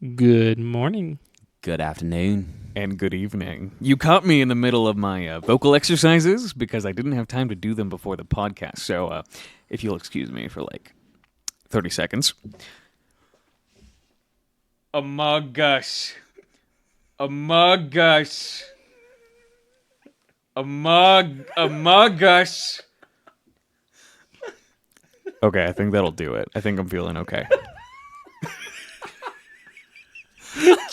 Good morning. Good afternoon. And good evening. You caught me in the middle of my vocal exercises because I didn't have time to do them before the podcast. So if you'll excuse me for like 30 seconds. Among Us. Among Us. Among Us. Okay, I think that'll do it. I think I'm feeling okay.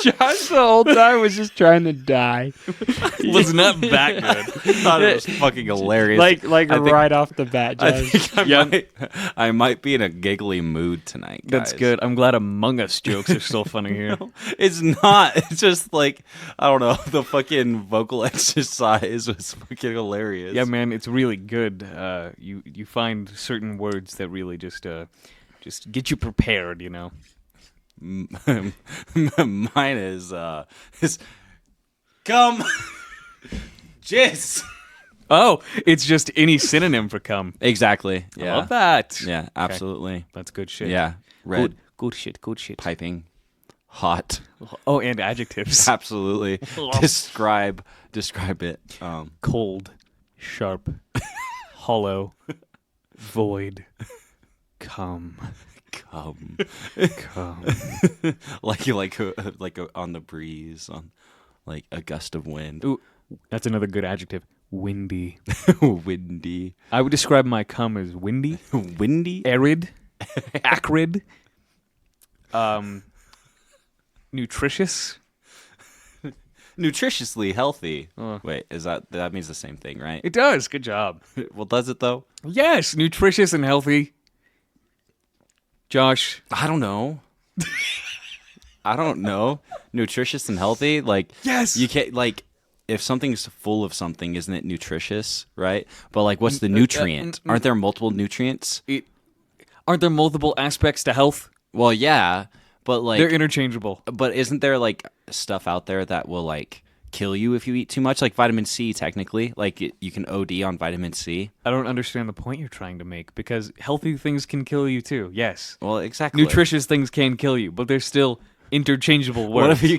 Josh the whole time was just trying to die. Was not that good. I thought it was fucking hilarious. Like I think- right off the bat, I Josh. think I might be in a giggly mood tonight, guys. That's good. I'm glad Among Us jokes are still funny here. It's not. It's just like, I don't know, the fucking vocal exercise was fucking hilarious. Yeah, man, it's really good. You find certain words that really just get you prepared, you know. Mine is come jizz. Oh, it's just any synonym for cum. Exactly. Yeah. I love that. Yeah, absolutely. That's good shit. Yeah. Red, Good shit. Good shit. piping, hot. Oh, and adjectives. Absolutely. Describe it. Cold, sharp, hollow, void, cum. Come. Cum. like on the breeze, on like a gust of wind. Ooh, that's another good adjective. Windy. Windy. I would describe my cum as windy, Windy? arid, acrid, nutritious. Nutritiously healthy. Oh. Wait, that means the same thing, right? It does. Good job. Well, does it though? Yes, nutritious and healthy. Josh. I don't know. Nutritious and healthy? Like, Yes. you can't, like, if something's full of something, isn't it nutritious, right? But, like, what's the nutrient? Aren't there multiple nutrients? Aren't there multiple aspects to health? Well, yeah, but, like... They're interchangeable. But isn't there, like, stuff out there that will, like, kill you if you eat too much? Like vitamin C, technically. Like, you can OD on vitamin C. I don't understand the point you're trying to make because healthy things can kill you too. Yes. Well, exactly. Nutritious things can kill you, but they're still interchangeable words. What if you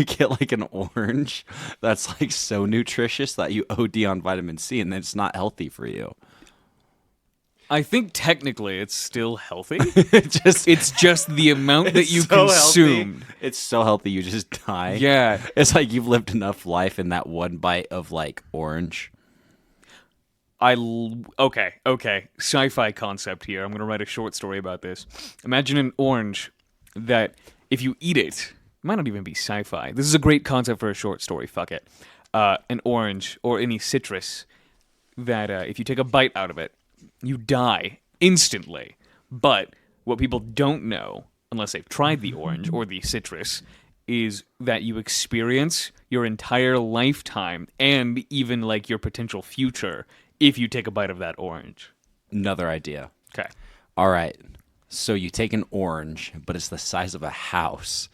get, like, an orange that's, like, so nutritious that you OD on vitamin C and then it's not healthy for you? I think technically it's still healthy. It's just the amount that you so consumed. Healthy. It's so healthy you just die. Yeah. It's like you've lived enough life in that one bite of, like, orange. Okay. Sci-fi concept here. I'm going to write a short story about this. Imagine an orange that if you eat it might not even be sci-fi. This is a great concept for a short story. Fuck it. An orange or any citrus that if you take a bite out of it, you die instantly. But what people don't know, unless they've tried the orange or the citrus, is that you experience your entire lifetime and even like your potential future if you take a bite of that orange. Another idea. Okay. All right. So you take an orange, but it's the size of a house.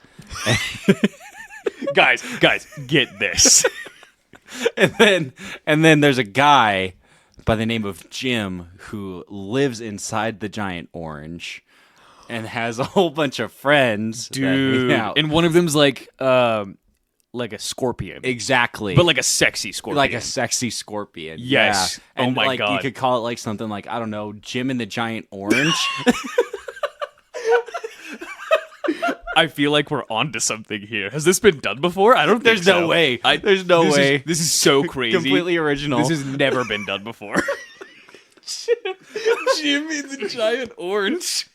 Guys, get this. And then there's a guy by the name of Jim who lives inside the giant orange and has a whole bunch of friends. Dude. And one of them's like a scorpion. Exactly. But like a sexy scorpion. Like a sexy scorpion. Yes. Yeah. And oh my like, God. You could call it like something like, I don't know, Jim and the Giant Orange. I feel like we're onto something here. Has this been done before? I don't think There's so. no way. There's no way. This is so crazy. Completely original. This has never been done before. Jimmy the Giant Orange.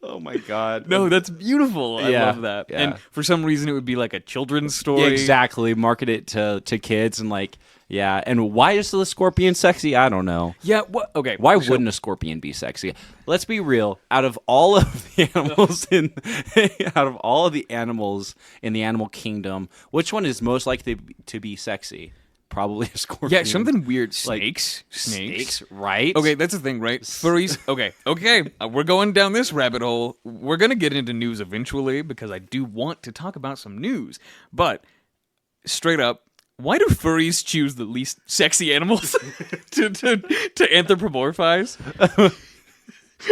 Oh my God. No, that's beautiful. I Yeah, love that. yeah. And for some reason, it would be like a children's story. Exactly. Market it to kids and like, yeah. And why is the scorpion sexy? I don't know. Yeah. What? Okay. Why wouldn't a scorpion be sexy? Let's be real. Out of all of the animals in the animal kingdom, which one is most likely to be sexy? Probably a scorpion. Yeah, something weird. Like, Snakes, right? Okay, that's the thing, right? Furries. Okay. We're going down this rabbit hole. We're gonna get into news eventually because I do want to talk about some news. But straight up, why do furries choose the least sexy animals to anthropomorphize?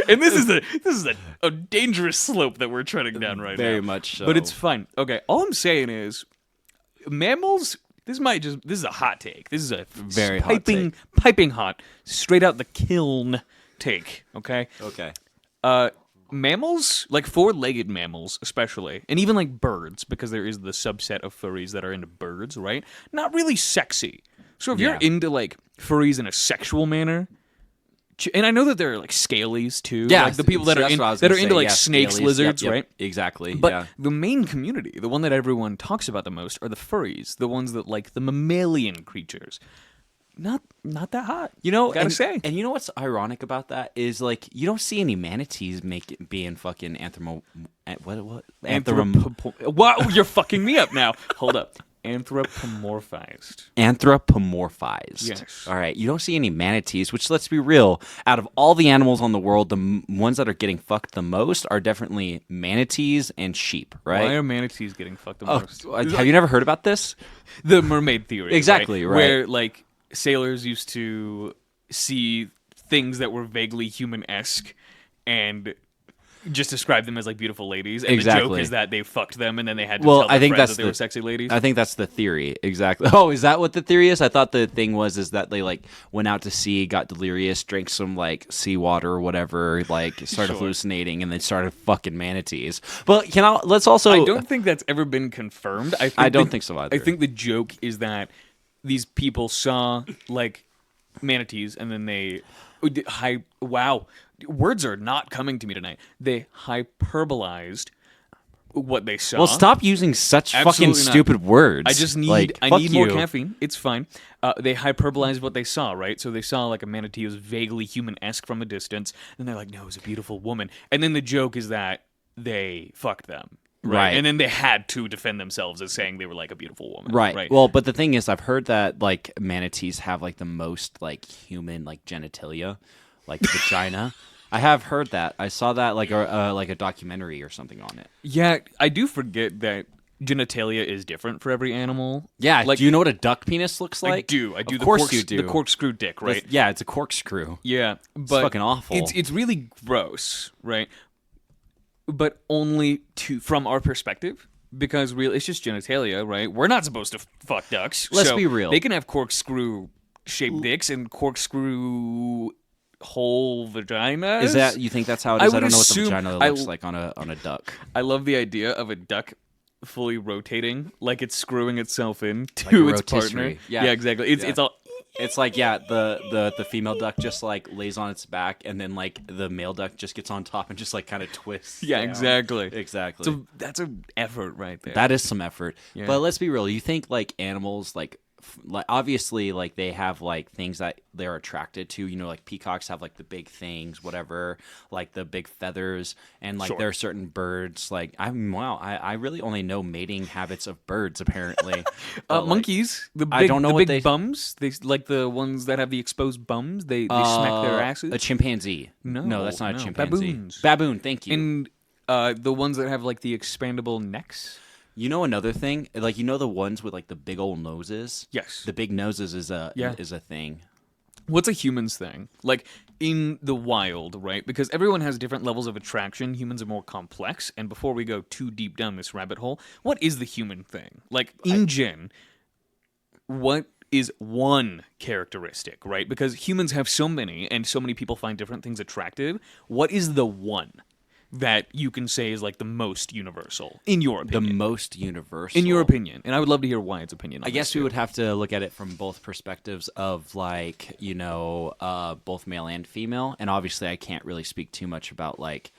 And this is a dangerous slope that we're treading down right now. Very much so. But it's fine. Okay, all I'm saying is mammals. This is a hot take. This is a Very hot piping hot, straight out the kiln take. Okay. Okay. Mammals, like four-legged mammals especially, and even like birds, because there is the subset of furries that are into birds, right? Not really sexy. So if you're Yeah. into like furries in a sexual manner, and I know that there are like scalies too, Yeah, like the people that so are that's what I was that gonna are into say. like Yeah, snakes, scalies. lizards, Yep, right? Exactly. But yeah. the main community, the one that everyone talks about the most, are the furries, the ones that like the mammalian creatures. Not that hot. You know, gotta and, say. and you know what's ironic about that is like you don't see any manatees being fucking Wow, you're fucking me up now. Hold up. Anthropomorphized. anthropomorphized. Yes. All right. You don't see any manatees, which let's be real, out of all the animals on the world, the ones that are getting fucked the most are definitely manatees and sheep, right? Why are manatees getting fucked the most? Have you never heard about this? The mermaid theory. Exactly, right. Where, like, sailors used to see things that were vaguely human-esque and just describe them as, like, beautiful ladies. And the joke Exactly. is that they fucked them and then they had to Well, tell their I think friends that's that they were sexy ladies. I think that's the theory. Exactly. Oh, is that what the theory is? I thought the thing was that they like went out to sea, got delirious, drank some like seawater or whatever, like started Sure. hallucinating, and then started fucking manatees. But let's also. I don't think that's ever been confirmed. I don't think so either. I think the joke is that these people saw like manatees and then they wow, words are not coming to me tonight. They hyperbolized what they saw. Well, stop using such fucking Absolutely not. stupid words. I just need like, I fuck need more you. caffeine. It's fine. They hyperbolized what they saw, right? So they saw like a manatee was vaguely human-esque from a distance, and they're like, "No, it was a beautiful woman." And then the joke is that they fucked them, Right. And then they had to defend themselves as saying they were like a beautiful woman, Right. Well, but the thing is, I've heard that like manatees have like the most like human like genitalia, like vagina. I have heard that. I saw that like a documentary or something on it. Yeah, I do forget that genitalia is different for every animal. Yeah. Like, do you know what a duck penis looks like? I do. Of course you do. The corkscrew dick, right? Yeah, it's a corkscrew. Yeah, but fucking awful. It's really gross, right? But only from our perspective, because it's just genitalia, right? We're not supposed to fuck ducks. Let's so be real. They can have corkscrew shaped dicks and corkscrew whole vaginas. Is that you think that's how it I is? I would don't know what the assume- vagina I- looks like on a duck. I love the idea of a duck fully rotating, like it's screwing itself in Like to a its partner. rotisserie. Yeah, exactly. It's all. It's like the female duck just like lays on its back, and then like the male duck just gets on top and just like kind of twists. Yeah, down. exactly. Exactly. So that's an effort right there. That is some effort. Yeah. But let's be real. You think like animals like obviously like they have like things that they're attracted to, you know, like peacocks have like the big things, whatever, like the big feathers, and like Sure. there are certain birds like I really only know mating habits of birds apparently. But, like, monkeys, the big, I don't know the what big they- bums. They like the ones that have the exposed bums. They smack their asses. A chimpanzee. No, that's not a no. chimpanzee. Baboons. Baboon, thank you. And the ones that have like the expandable necks. You know another thing? Like you know the ones with like the big old noses? Yes. The big noses is a Yeah. thing. What's a human's thing? Like in the wild, right? Because everyone has different levels of attraction. Humans are more complex. And before we go too deep down this rabbit hole, what is the human thing? Like in gen, what is one characteristic, right? Because humans have so many, and so many people find different things attractive. What is the one that you can say is like the most universal, in your The opinion? most universal. In your opinion. And I would love to hear Wyatt's opinion on I guess this we too. would have to look at it from both perspectives of like, you know, both male and female. And obviously I can't really speak too much about like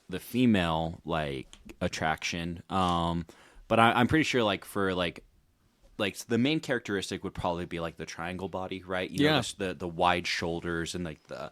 the female like attraction. But I'm pretty sure like for like the main characteristic would probably be like the triangle body, right? You Yeah. know, the wide shoulders and like the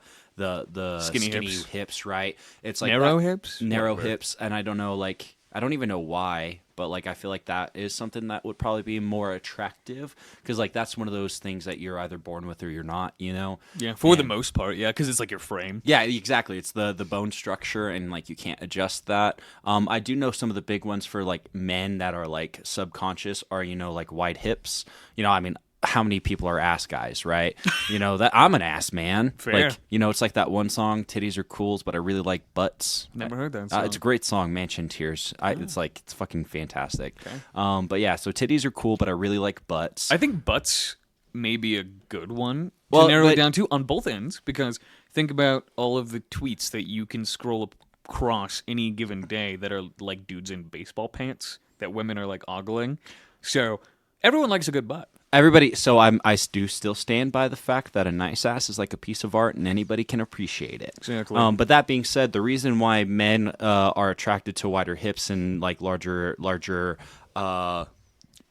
Skinny hips. hips. Right? It's like Narrow that- hips? narrow Whatever. hips, and I don't know, like I don't even know why, but like I feel like that is something that would probably be more attractive because like that's one of those things that you're either born with or you're not, you know? Yeah, for the And- most part, yeah, because it's like your frame. Yeah, exactly. It's the bone structure, and like you can't adjust that. I do know some of the big ones for like men that are like subconscious are, you know, like wide hips. You know, I mean, how many people are ass guys, right? That I'm an ass man. Fair. Like, it's like that one song, "Titties are cools, but I really like butts." Never heard that song. It's a great song, Mansion Tears. It's fucking fantastic. Okay. But yeah, so titties are cool, but I really like butts. I think butts may be a good one to Well, narrow it but- down to on both ends, because think about all of the tweets that you can scroll across any given day that are like dudes in baseball pants that women are like ogling. So everyone likes a good butt. Everybody, so I do still stand by the fact that a nice ass is like a piece of art, and anybody can appreciate it. Exactly. But that being said, the reason why men are attracted to wider hips and like larger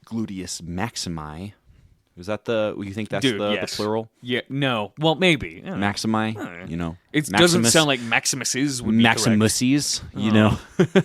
gluteus maximi. Is that you think that's Dude, the yes. plural? Yeah, no. Well, maybe. I don't know. Maximi, It doesn't sound like Maximus's would be correct. Maximuses,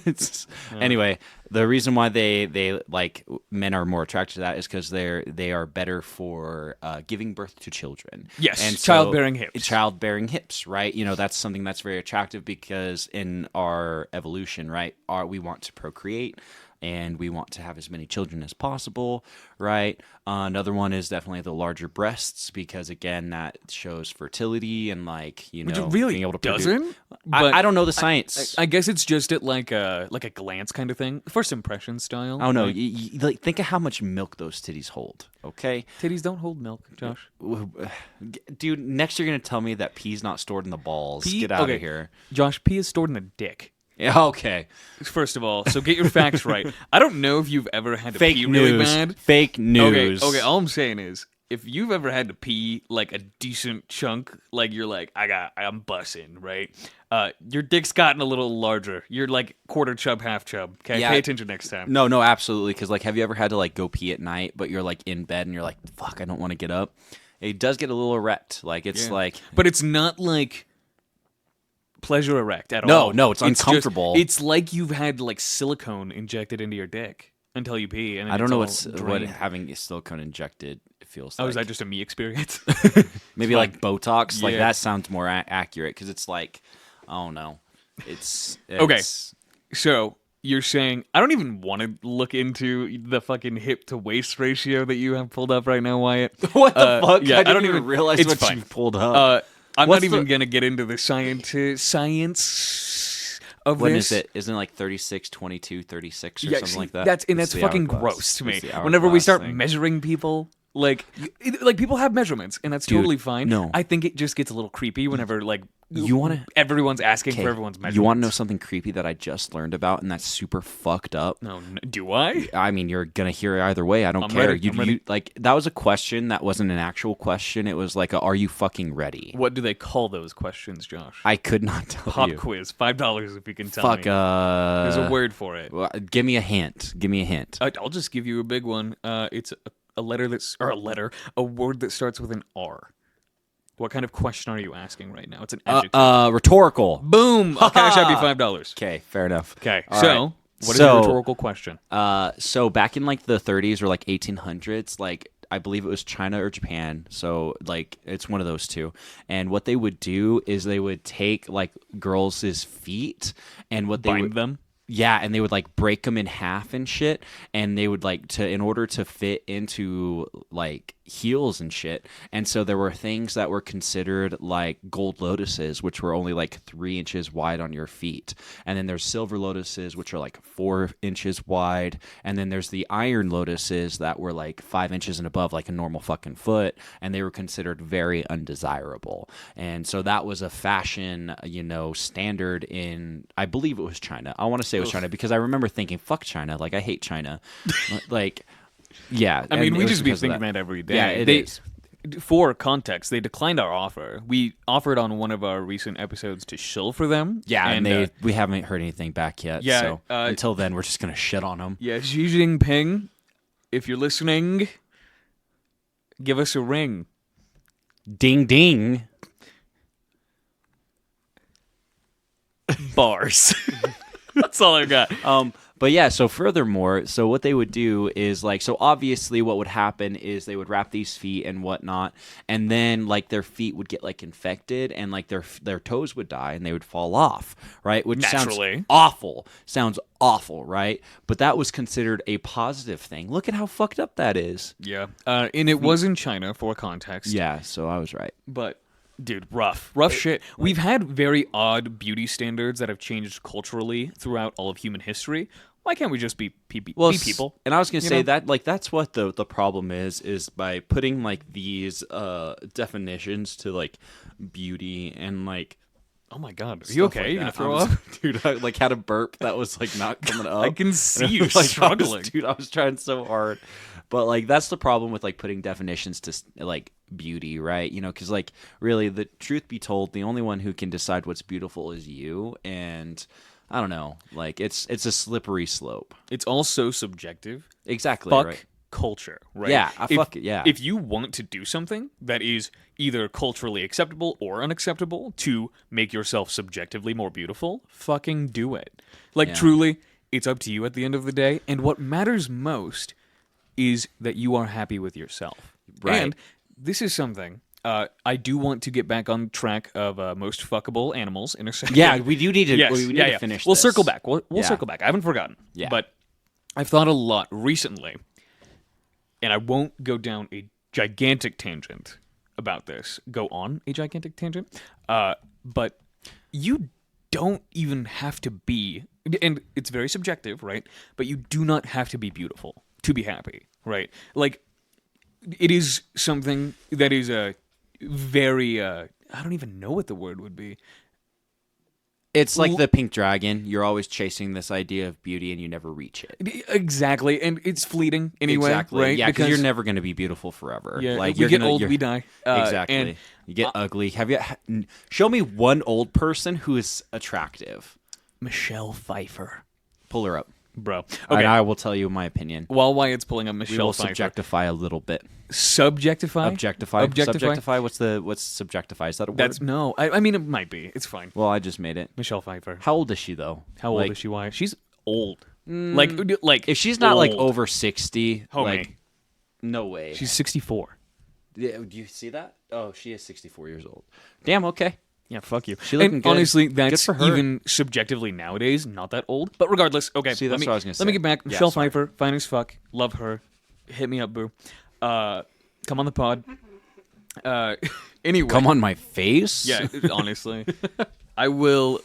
It's, Anyway, the reason why they like men are more attracted to that is because they are better for giving birth to children. Yes, and childbearing hips. Childbearing hips, right? That's something that's very attractive because in our evolution, right, we want to procreate. And we want to have as many children as possible, right? Another one is definitely the larger breasts because, again, that shows fertility and, like, Which it really being able to doesn't. produce. But I don't know the science. I guess it's just at like a glance kind of thing, first impression style. I don't know. Like, Like, think of how much milk those titties hold, okay? titties don't hold milk, Josh. Dude, next you're going to tell me that pee's not stored in the balls. Pee- Get out okay. of here. Josh, pee is stored in the dick. Yeah, okay. First of all, so get your facts right. I don't know if you've ever had to Fake pee news. really bad. Fake news. Okay. All I'm saying is, if you've ever had to pee like a decent chunk, like you're like, I'm bussing, right? Your dick's gotten a little larger. You're like quarter chub, half chub. Okay, Yeah. pay attention next time. No, absolutely. Because, like, have you ever had to, like, go pee at night, but you're, like, in bed and you're like, fuck, I don't want to get up? It does get a little erect. Like, it's Yeah. like... But it's not like pleasure erect at all. No, it's uncomfortable. It's like you've had like silicone injected into your dick until you pee. And then I don't know it's all what drained. having silicone injected feels like. Oh, is that just a me experience? Maybe like Botox? Like, Yeah. that sounds more accurate because it's like, I don't know. It's Okay. So you're saying I don't even want to look into the fucking hip to waist ratio that you have pulled up right now, Wyatt. What the fuck? Yeah, I don't even realize it's what fine. you pulled up. I'm What's not even the- gonna get into the science of When this. is it? Isn't it like 36, 22, 36 or Yeah, something see, like that? That's It's the fucking hourglass. gross to me. It's the Whenever we hourglass start thing. measuring people, like people have measurements, and that's totally fine. no. I think it just gets a little creepy whenever like You wanna- everyone's asking for everyone's measurements. You want to know something creepy that I just learned about, and that's super fucked up? No, do I? I mean, you're gonna hear it either way. I don't I'm care. ready. I'm ready. You like that was a question that wasn't an actual question. It was like, "Are you fucking ready?" What do they call those questions, Josh? I could not tell Pop you. quiz, $5 if you can tell Fuck. me. There's a word for it. Well, give me a hint. Give me a hint. I'll just give you a big one. It's a word that starts with an R. What kind of question are you asking right now? It's an adjective. Rhetorical. Boom! I'll cash out you $5. Okay, fair enough. Okay, All so right. what is your rhetorical question? So back in like the 30s or like 1800s, like I believe it was China or Japan. So like it's one of those two. And what they would do is they would take like girls' feet and what they Bind would them? Yeah, and they would like break them in half and shit, and they would like in order to fit into like heels and shit. And so there were things that were considered like gold lotuses, which were only like 3 inches wide on your feet, and then there's silver lotuses, which are like 4 inches wide, and then there's the iron lotuses that were like 5 inches and above, like a normal fucking foot, and they were considered very undesirable. And so that was a fashion, standard in, I believe it was China. I want to say it was China because I remember thinking, fuck China, like I hate China. Like, yeah. I mean, and we it was just be because of thinking that every day. Yeah, it is. For context, they declined our offer. We offered on one of our recent episodes to shill for them. Yeah, and we haven't heard anything back yet. yeah, So until then, we're just going to shit on them. Yeah, Xi Jinping, if you're listening, give us a ring. Ding, ding. Bars. That's all I got. But yeah, so furthermore, so what they would do is like, so obviously what would happen is they would wrap these feet and whatnot, and then like their feet would get like infected, and like their toes would die and they would fall off, right? Which Naturally. sounds awful. Sounds awful, right? But that was considered a positive thing. Look at how fucked up that is. Yeah. And it was in China, for context. Yeah, so I was right. But, dude, rough shit. We've had very odd beauty standards that have changed culturally throughout all of human history. Why can't we just be people? And I was gonna say know? that like that's what the problem is by putting like these definitions to like beauty and like. Oh my god, are you stuff okay? like You gonna that. throw I was- up? Dude, I like had a burp that was like not coming up. I can see And I you was, like, struggling. dude, I was trying so hard. But like that's the problem with like putting definitions to like beauty, right? You know, because like really, the truth be told, the only one who can decide what's beautiful is you. And I don't know, like it's a slippery slope. It's all so subjective. Exactly. Fuck right. culture, right? Yeah, fuck it. Yeah. If you want to do something that is either culturally acceptable or unacceptable to make yourself subjectively more beautiful, fucking do it. Like, Yeah. truly, it's up to you at the end of the day. And what matters most is that you are happy with yourself. Right. And this is something I do want to get back on track of most fuckable animals in a second. Yeah, we do need to. Yes, we need yeah. to finish. We'll this. circle back. We'll Yeah. circle back. I haven't forgotten. Yeah. But I've thought a lot recently, and I won't go down a gigantic tangent about this. Go on a gigantic tangent. But you don't even have to be, and it's very subjective, right? But you do not have to be beautiful to be happy, right? Like, it is something that is a very, I don't even know what the word would be. It's like the pink dragon. You're always chasing this idea of beauty, and you never reach it. Exactly, and it's fleeting anyway, Exactly. right? Yeah, because you're never going to be beautiful forever. Yeah, like we you're get gonna, old, you're- we die. Exactly. And You get ugly. Have you? Show me one old person who is attractive. Michelle Pfeiffer, Pull her up, bro. and Okay, I will tell you my opinion. while Wyatt's pulling up We Michelle will Pfeiffer, subjectify a little bit. subjectify, Objectify. Objectify? Subjectify. What's subjectify? Is that a word? That's no. I mean, it might be. It's fine. Well, I just made it. Michelle Pfeiffer. How old is she though? How old Like, is she? Wyatt? She's old. Like If she's not like old. over 60, Homie. like no way. She's 64. Yeah, do you see that? Oh, she is 64 years old. Damn. Okay. Yeah, fuck you. She looking and good. honestly, Good that's for her. even subjectively nowadays not that old. But regardless, okay. See, that's what I was gonna Let me say. get back. Yeah, Michelle sorry. Pfeiffer, fine as fuck. Love her. Hit me up, boo. Come on the pod. Anyway. Come on my face. Yeah, honestly. I will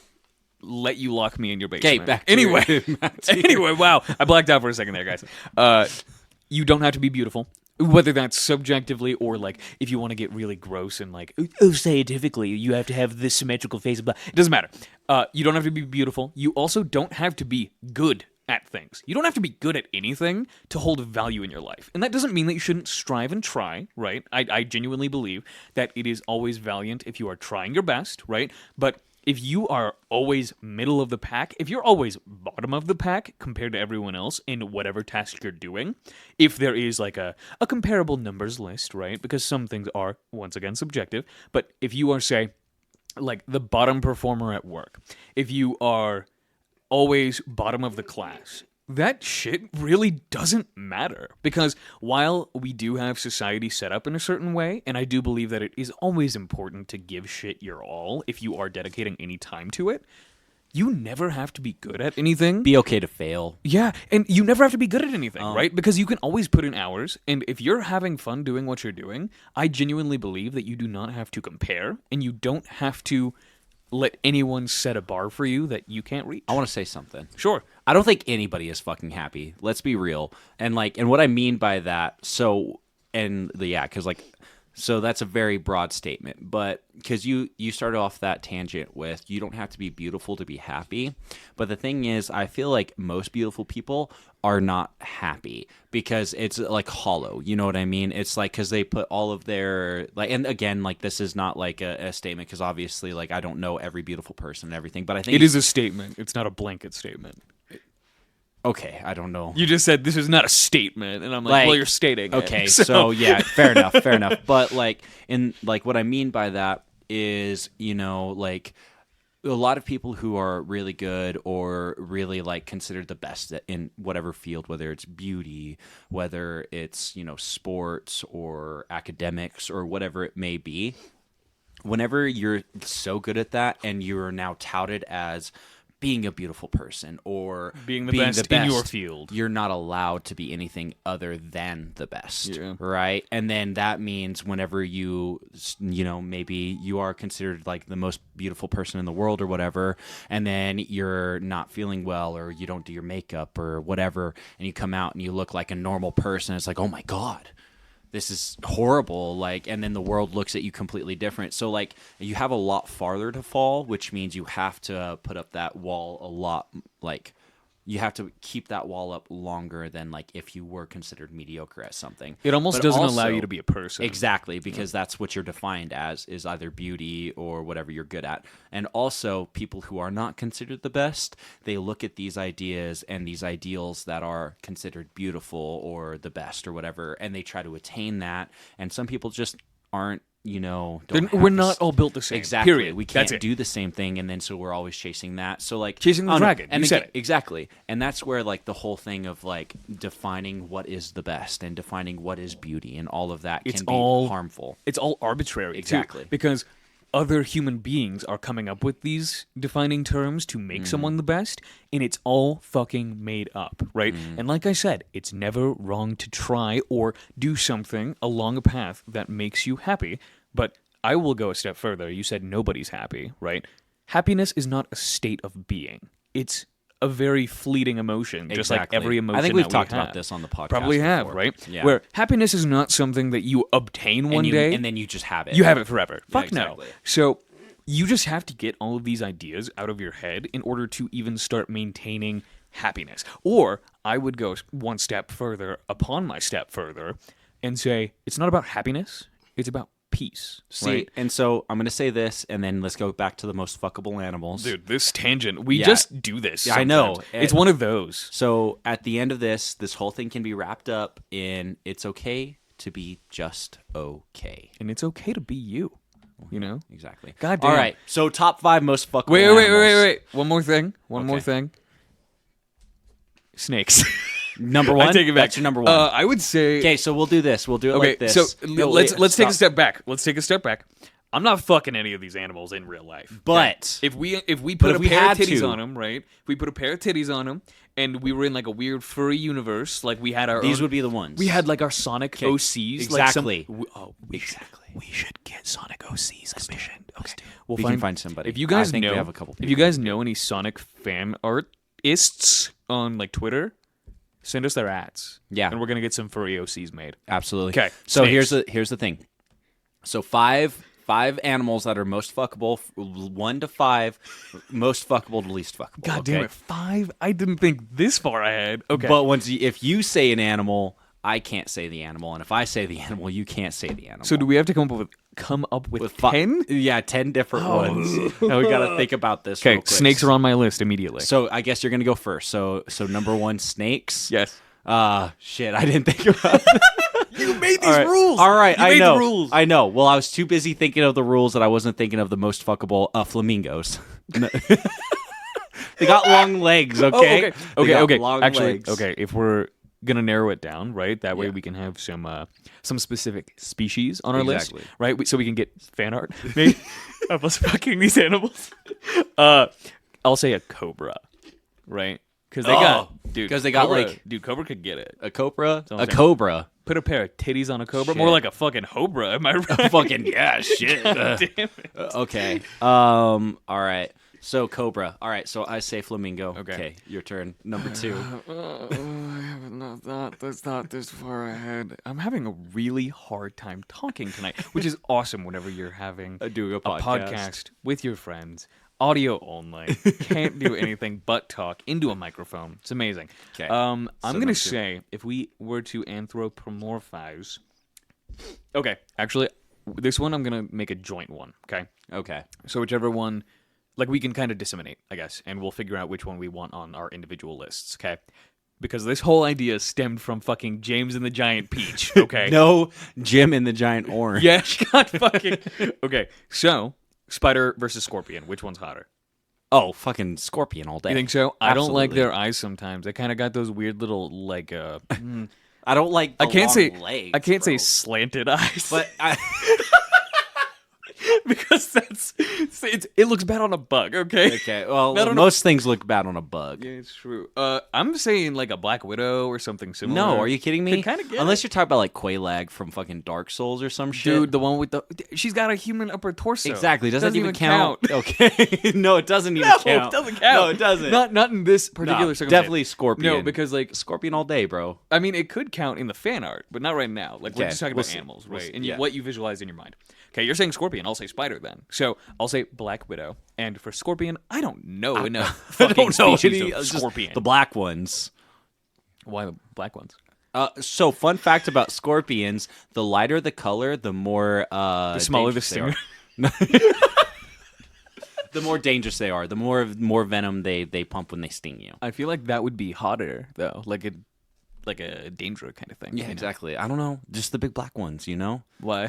let you lock me in your basement. Okay, back to anyway. your- Anyway, wow. I blacked out for a second there, guys. You don't have to be beautiful. Whether that's subjectively or like if you want to get really gross and like, oh, scientifically, you have to have this symmetrical face. Blah. It doesn't matter. You don't have to be beautiful. You also don't have to be good at things. You don't have to be good at anything to hold value in your life. And that doesn't mean that you shouldn't strive and try, right? I genuinely believe that it is always valiant if you are trying your best, right? But if you are always middle of the pack, if you're always bottom of the pack compared to everyone else in whatever task you're doing, if there is like a comparable numbers list, right? Because some things are, once again, subjective. But if you are, say, like the bottom performer at work, if you are always bottom of the class, that shit really doesn't matter. Because while we do have society set up in a certain way, and I do believe that it is always important to give shit your all if you are dedicating any time to it, you never have to be good at anything. Be okay to fail. Yeah, and you never have to be good at anything, right? Because you can always put in hours, and if you're having fun doing what you're doing, I genuinely believe that you do not have to compare, and you don't have to let anyone set a bar for you that you can't reach. I want to say something. Sure. I don't think anybody is fucking happy. Let's be real. And like, and what I mean by that, so that's a very broad statement. But because you started off that tangent with you don't have to be beautiful to be happy. But the thing is, I feel like most beautiful people are not happy because it's like hollow. You know what I mean? It's like because they put all of their like, and again, like this is not like a statement because obviously, like I don't know every beautiful person and everything. But I think It is a statement. It's not a blanket statement. okay. I don't know. You just said this is not a statement, and I'm like, well, you're stating it. Okay, so yeah, fair enough. But like in like what I mean by that is, you know, like a lot of people who are really good or really like considered the best in whatever field, whether it's beauty, whether it's, sports or academics or whatever it may be, whenever you're so good at that and you're now touted as being a beautiful person or being the best in your field, you're not allowed to be anything other than the best, Yeah. right? And then that means whenever maybe you are considered like the most beautiful person in the world or whatever, and then you're not feeling well or you don't do your makeup or whatever, and you come out and you look like a normal person, it's like, oh my God, this is horrible, like, and then the world looks at you completely different. So, like, you have a lot farther to fall, which means you have to put up that wall a lot, like, you have to keep that wall up longer than, like, if you were considered mediocre at something. It almost But doesn't allow also- you to be a person. Exactly, because that's what you're defined as, is either beauty or whatever you're good at. And also, people who are not considered the best, they look at these ideas and these ideals that are considered beautiful or the best or whatever, and they try to attain that. And some people just aren't, We're not all built the same. Exactly. Period. We That's can't it. do the same thing, and then so we're always chasing that. So like Chasing the I don't know. dragon. And You said again- it. Exactly. And that's where like the whole thing of like defining what is the best and defining what is beauty and all of that It's can be all- harmful. It's all arbitrary. too, Exactly. because other human beings are coming up with these defining terms to make someone the best, and it's all fucking made up, right? And like I said, it's never wrong to try or do something along a path that makes you happy. But I will go a step further. You said nobody's happy, right? Happiness is not a state of being. It's a very fleeting emotion, just like Exactly. every emotion I think we've that talked we about have. this on the podcast. Probably have, before. right? Yeah. Where happiness is not something that you obtain one day and then you just have it. you have it forever. Yeah, Fuck exactly. no. So you just have to get all of these ideas out of your head in order to even start maintaining happiness. Or I would go one step further upon my step further and say it's not about happiness, it's about peace. See, right? and so I'm going to say this, and then let's go back to the most fuckable animals. Dude, this tangent, we Yeah. just do this. Yeah, I know. sometimes. It's one of those. So at the end of this whole thing can be wrapped up in it's okay to be just okay. And it's okay to be you, you know? Exactly. God damn. All right. So top 5 most fuckable Wait. animals. One more thing. One more Okay. thing. Snakes. Number 1. I take it back. That's your number 1. I would say. Okay, so we'll do this. We'll do it Okay, like this. so No, let's wait, take a stop. step back. Let's take a step back. I'm not fucking any of these animals in real life. But if we But put if a we pair of had titties to- on them, right? If we put a pair of titties on them, and we were in like a weird furry universe, like we had our these own, would be the ones. we had like our Sonic OCs, exactly. Like we should get Sonic OCs commissioned. Okay, we'll We can find somebody. If you guys I think know, we have a couple if you guys know any Sonic fan artists on like Twitter, send us their ads. Yeah. and we're gonna get some furry OCs made. Absolutely. 'Kay, So snakes. here's the thing. So five animals that are most fuckable, 1 to 5, most fuckable to least fuckable. God damn okay? it, 5? I didn't think this far ahead. Okay, But if you say an animal, I can't say the animal, and if I say the animal, you can't say the animal. so do we have to come up with 10? Yeah, 10 different ones. And we got to think about this. Okay, real quick. snakes are on my list immediately. So I guess you're gonna go first. So number 1, snakes. Yes. Shit, I didn't think about that. You made these All right. rules. All right, You I made know. the rules. I know. Well, I was too busy thinking of the rules that I wasn't thinking of the most fuckable flamingos. They got long legs, okay? Oh, They got okay. long Actually, legs. okay. If we're gonna narrow it down, right? That way Yeah. we can have some specific species on our Exactly. list, right? So we can get fan art maybe of us fucking these animals. I'll say a cobra, right? Because they got, dude. 'cause they got, Cobra- like- dude, cobra could get it. A cobra? what A I'm saying. cobra. Put a pair of titties on a cobra, Shit. more like a fucking cobra. Am I right? Fucking yeah, shit. Damn it. Okay. All right. So cobra. All right. So I say flamingo. Okay. Your turn. Number 2. That's not this far ahead. I'm having a really hard time talking tonight, which is awesome whenever you're having Doing a a podcast. podcast with your friends, audio only, can't do anything but talk into a microphone. It's amazing. 'Kay. I'm number gonna 2. say if we were to anthropomorphize, okay, actually, this one I'm gonna make a joint one. Okay, Okay. so whichever one, like we can kind of disseminate, I guess, and we'll figure out which one we want on our individual lists. Okay. Because this whole idea stemmed from fucking James and the Giant Peach, okay? No Jim and the Giant Orange. Yeah, God fucking. Okay, so Spider versus Scorpion. Which one's hotter? Oh, fucking scorpion all day. You think so? I don't like Absolutely. their eyes sometimes. They kind of got those weird little like I don't like. I The can't long say legs, I can't say bro. slanted eyes, But because it looks bad on a bug. Okay. okay. Well, I don't know. most things look bad on a bug. Yeah, it's true. I'm saying like a Black Widow or something similar. No, are you kidding me? Could kinda get Unless it. you're talking about like Quelaag from fucking Dark Souls or some shit. Dude, the one with the she's got a human upper torso. Exactly. Doesn't even count. Okay. No, it doesn't even No, count. it doesn't count. No, it doesn't. Not in this No, particular circumstance. definitely scorpion. No, because like scorpion all day, bro. I mean, it could count in the fan art, but not right now. Like we're Okay, just talking we'll about see. animals, We'll right? see. And Yeah. what you visualize in your mind. Okay, you're saying scorpion. I'll say spider then. So I'll say Black Widow. And for scorpion, I don't know enough I fucking don't know species any. of Just scorpion. the black ones. Why the black ones? So fun fact about scorpions: the lighter the color, the more The smaller the dangerous they are. stinger. The more dangerous they are. The more venom they pump when they sting you. I feel like that would be hotter though, like a danger kind of thing. Yeah, you know? exactly. I don't know. Just the big black ones, you know? Why?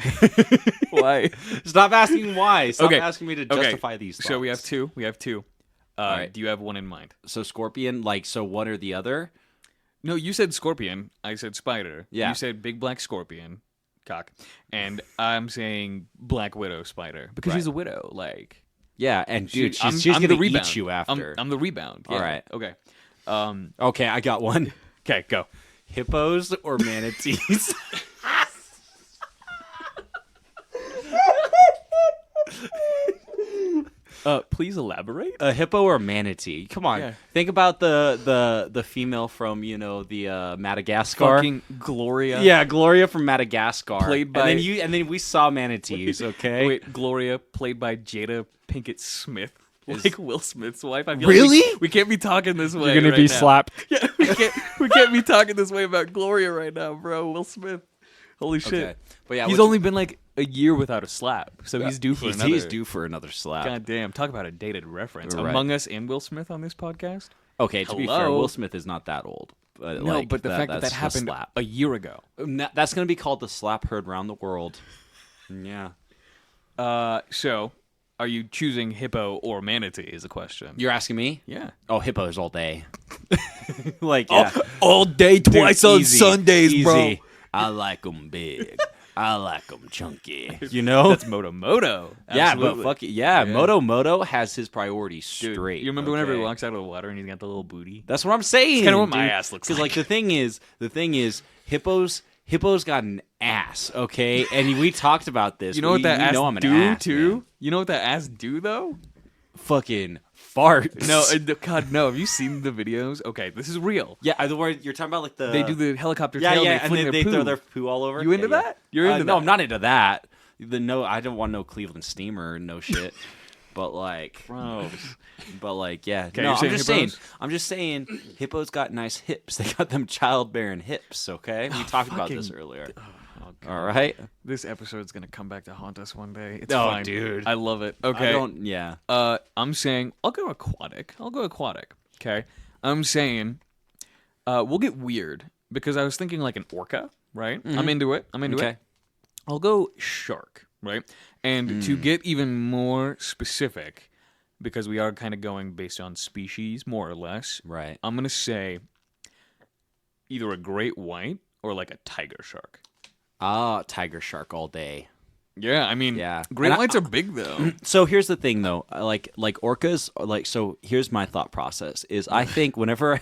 Why? Stop asking why. Stop Okay. asking me to Okay. justify these thoughts. So we have two. right. Do you have one in mind? So scorpion, like, so one or the other? No, you said scorpion. I said spider. Yeah. You said big black scorpion, cock, and I'm saying Black Widow spider because Right. she's a widow. Like, Yeah, and dude, I'm she's the gonna rebound. eat you after. I'm the rebound. All Yeah. right. Okay. Okay, I got one. Okay. Go. Hippos or manatees? Please elaborate. A hippo or manatee? Come on, Yeah. think about the female from the Madagascar. Fucking Gloria. Yeah, Gloria from Madagascar. Played by- and then we saw manatees. Okay, Wait, Gloria, played by Jada Pinkett Smith, like Will Smith's wife. I feel Really? Like we can't be talking this way. You're gonna right be now. slapped. Yeah, we can't be talking this way about Gloria right now, bro. Will Smith. Holy shit. Okay. But yeah, He's what only been like a year without a slap, so he's due for another. He's due for another slap. God damn! Talk about a dated reference. Right. Among Us and Will Smith on this podcast. Okay, to be fair, Hello? Will Smith is not that old. But No, like, but the fact that that's a happened slap. a year ago. That's gonna be called the slap heard around the world. Yeah. So, are you choosing hippo or manatee? Is the question. You're asking me? Yeah. Oh, hippos all day. Like, yeah. All day, Dude, twice on easy, Sundays, bro. easy. I like them big. I like them chunky. You know? That's Moto. yeah, Absolutely. but fuck it. Yeah, Moto has his priorities Dude, straight. you remember whenever he okay? walks out of the water and he's got the little booty? That's what I'm saying. kinda what my dude. ass looks 'Cause, like. the thing is, hippos got an ass, okay? And we talked about this. You know what that ass know I'm an do ass, too? man. You know what that ass do though? Fucking farts. No, God, no. Have you seen the videos? Okay, this is real. Yeah, the word you're talking about, like the They do the helicopter yeah, tail. yeah, and and they, then fling they their throw poo. their poo all over. You into Yeah, yeah. that? You're into No, that? I'm not into that. I don't want no Cleveland steamer, no shit. But like, yeah. Okay, no, you're saying hippos? I'm just saying, hippos got nice hips. They got them childbearing hips. Okay, we talked about this fucking- earlier. Oh, God. All right. This episode's gonna come back to haunt us one day. It's Oh, fine, dude. I love it. I Okay. don't. Yeah. I'm saying I'll go aquatic. Okay. I'm saying we'll get weird because I was thinking like an orca, right? I'm into it. Okay. I'll go shark, right? And to get even more specific, because we are kind of going based on species, more or less, Right. I'm gonna say either a great white or like a tiger shark. Ah, tiger shark all day. Yeah, I mean, Yeah. great And I- whites are big though. So here's the thing, though. Like orcas. Like, so here's my thought process. Is I think whenever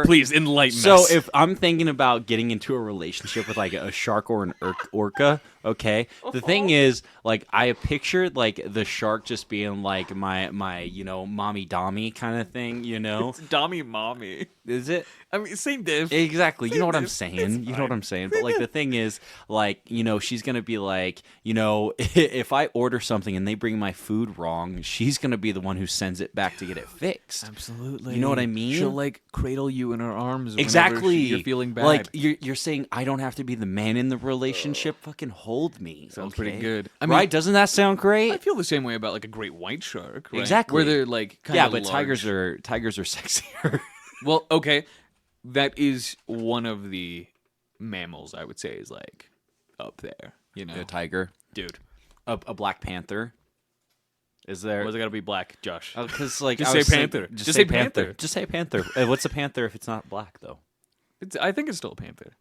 Please enlighten So us. if I'm thinking about getting into a relationship with like a shark or an orca, okay, the thing is, like, I pictured like the shark just being like my mommy dommy kind of thing, you know? it's Dommy Mommy. Is it? I mean, same diff. Exactly. You know what I'm It's saying. You know what fine. I'm saying. But like the thing is, like, she's gonna be like, if I order something and they bring my food wrong, she's gonna be the one who sends it back to get it fixed. Absolutely. You know what I mean? She'll like cradle you in her arms. whenever Exactly. you're feeling bad. Like you're saying, I don't have to be the man in the relationship. Fucking hold me. Sounds okay? pretty good. I mean, right? Doesn't that sound I great? feel the same way about like a great white shark. Right? Exactly. Where they're like kind Yeah, of but large. tigers are sexier. Well, okay, that is one of the mammals I would say is like up there. You know, A tiger, dude. a black panther. Is there? Was it gotta be black, Josh? Because like Just I say was thinking- panther. Just Just say say panther. panther. Just say panther. What's a panther if it's not black though? I think it's still a panther.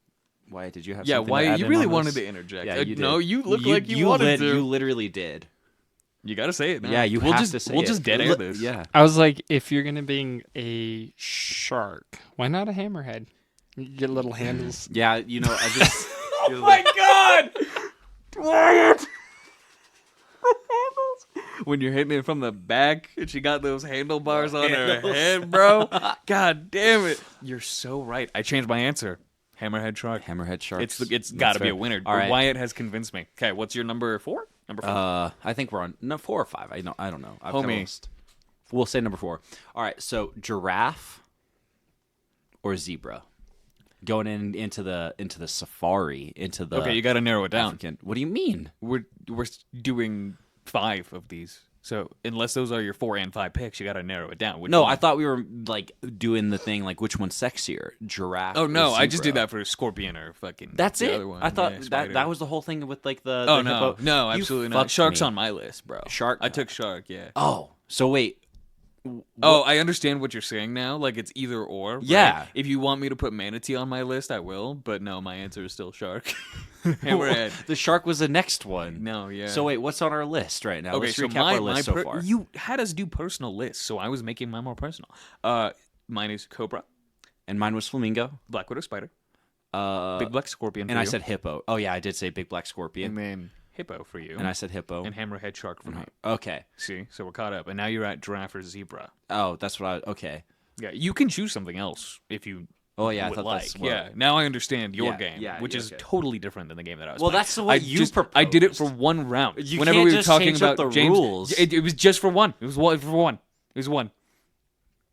Why did you have? Yeah, something to why add you in really on wanted this? to interject? Yeah, you did. No, you look like you wanted to. You literally did. You gotta say it now. Yeah, you we'll have just, to say We'll it. just dead air this. Yeah. I was like, if you're gonna be a shark, why not a hammerhead? You get little handles. Yeah, I just. Oh my god! Quiet! When you're hitting it from the back and she got those handlebars on her head, bro. God damn it. You're so right. I changed my answer. Hammerhead shark. Hammerhead sharks. It's got to be a winner. All right. Wyatt has convinced me. Okay, what's your number 4? Number 4. I think we're on 4 or 5. I don't know. I've kinda Homie. lost. We'll say number 4. All right. So giraffe or zebra, going into the safari, into the Okay, you got to narrow it down. African. What do you mean? We're doing 5 of these. So unless those are your 4 and 5 picks, you got to narrow it down. Which No, one? I thought we were like doing the thing like which one's sexier, giraffe. Oh no, or I just did zebra? that for scorpion or fucking. That's the it. Other one. I thought Yeah, that spider. was the whole thing with like the. Oh the no, hippo. no, You absolutely not. fucked Shark's me. on my list, bro. Shark? I took shark. Yeah. Oh, so wait. Oh, I understand what you're saying now. Like it's either or. right? Yeah. If you want me to put manatee on my list, I will. But no, my answer is still shark. Hammerhead. The shark was the next one. No, yeah. So wait, what's on our list right now? Okay, Let's so recap our list so my far. you had us do personal lists, so I was making mine more personal. Mine is cobra, And mine was flamingo. black widow spider, Uh, big black scorpion, and for I you, said hippo. Oh yeah, I did say big black and scorpion. then hippo for you, And I said hippo. and hammerhead shark for me. Okay. See, so we're caught up, and now you're at giraffe or zebra. Oh, that's what I. Okay. Yeah, you can choose something else if you. Oh yeah, I would thought like. that's what. Yeah, now I understand your Yeah, game, yeah, which yeah, is okay. totally different than the game that I was. Well, playing. that's the one you I did it for proposed. one round. You Whenever can't we were just talking change up about the James, rules. It was just for one. It was one for one. It was one.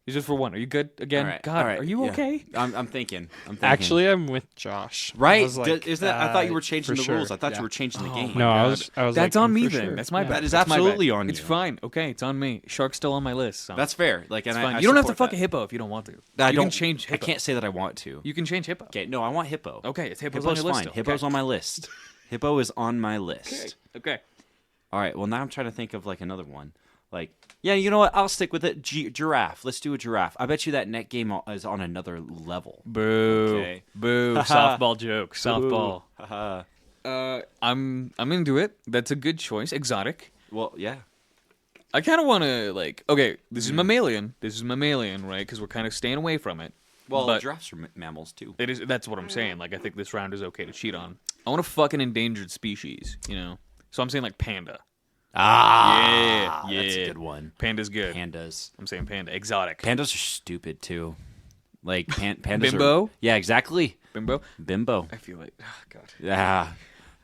It's just for one. Are you good again? All right, God, all right, are you yeah. okay? I'm thinking. Actually, I'm with Josh. I right? was like, Isn't that? I thought you were changing for the rules. sure, I thought yeah. you were changing the game. No, God. I was. That's like, on me for then. sure. That's my Yeah. bad. That is That's my bad. absolutely on It's you. fine. Okay, it's on me. Shark's still on my list. So That's fair. Like, it's and fine. I You don't have to support fuck a that. hippo if you don't want to. I You don't can change I hippo. can't say that I want to. You can change hippo. Okay, no, I want hippo. Okay, it's hippo's Hippo's on your list. fine. still. Hippo's okay. on my list. Hippo is on my list. Okay. All right. Well, now I'm trying to think of like another one. Like, yeah, you know what? I'll stick with it. Giraffe. Let's do a giraffe. I bet you that net game is on another level. Boo. Okay. Boo. Softball joke. Softball. Haha. I'm into it. That's a good choice. Exotic. Well, yeah. I kind of want to like. Okay, this Hmm. is mammalian. This is mammalian, right? Because we're kind of staying away from it. Well, but giraffes are mammals too. it is. That's what I'm saying. Like, I think this round is okay to cheat on. I want a fucking endangered species. You know. So I'm saying like panda. Ah, Yeah, that's a yeah. good one. Panda's good. Pandas. I'm saying panda. Exotic. Pandas are stupid too. Like pandas Bimbo? are. Yeah, exactly. Bimbo. Bimbo. I feel like. Oh God. Yeah.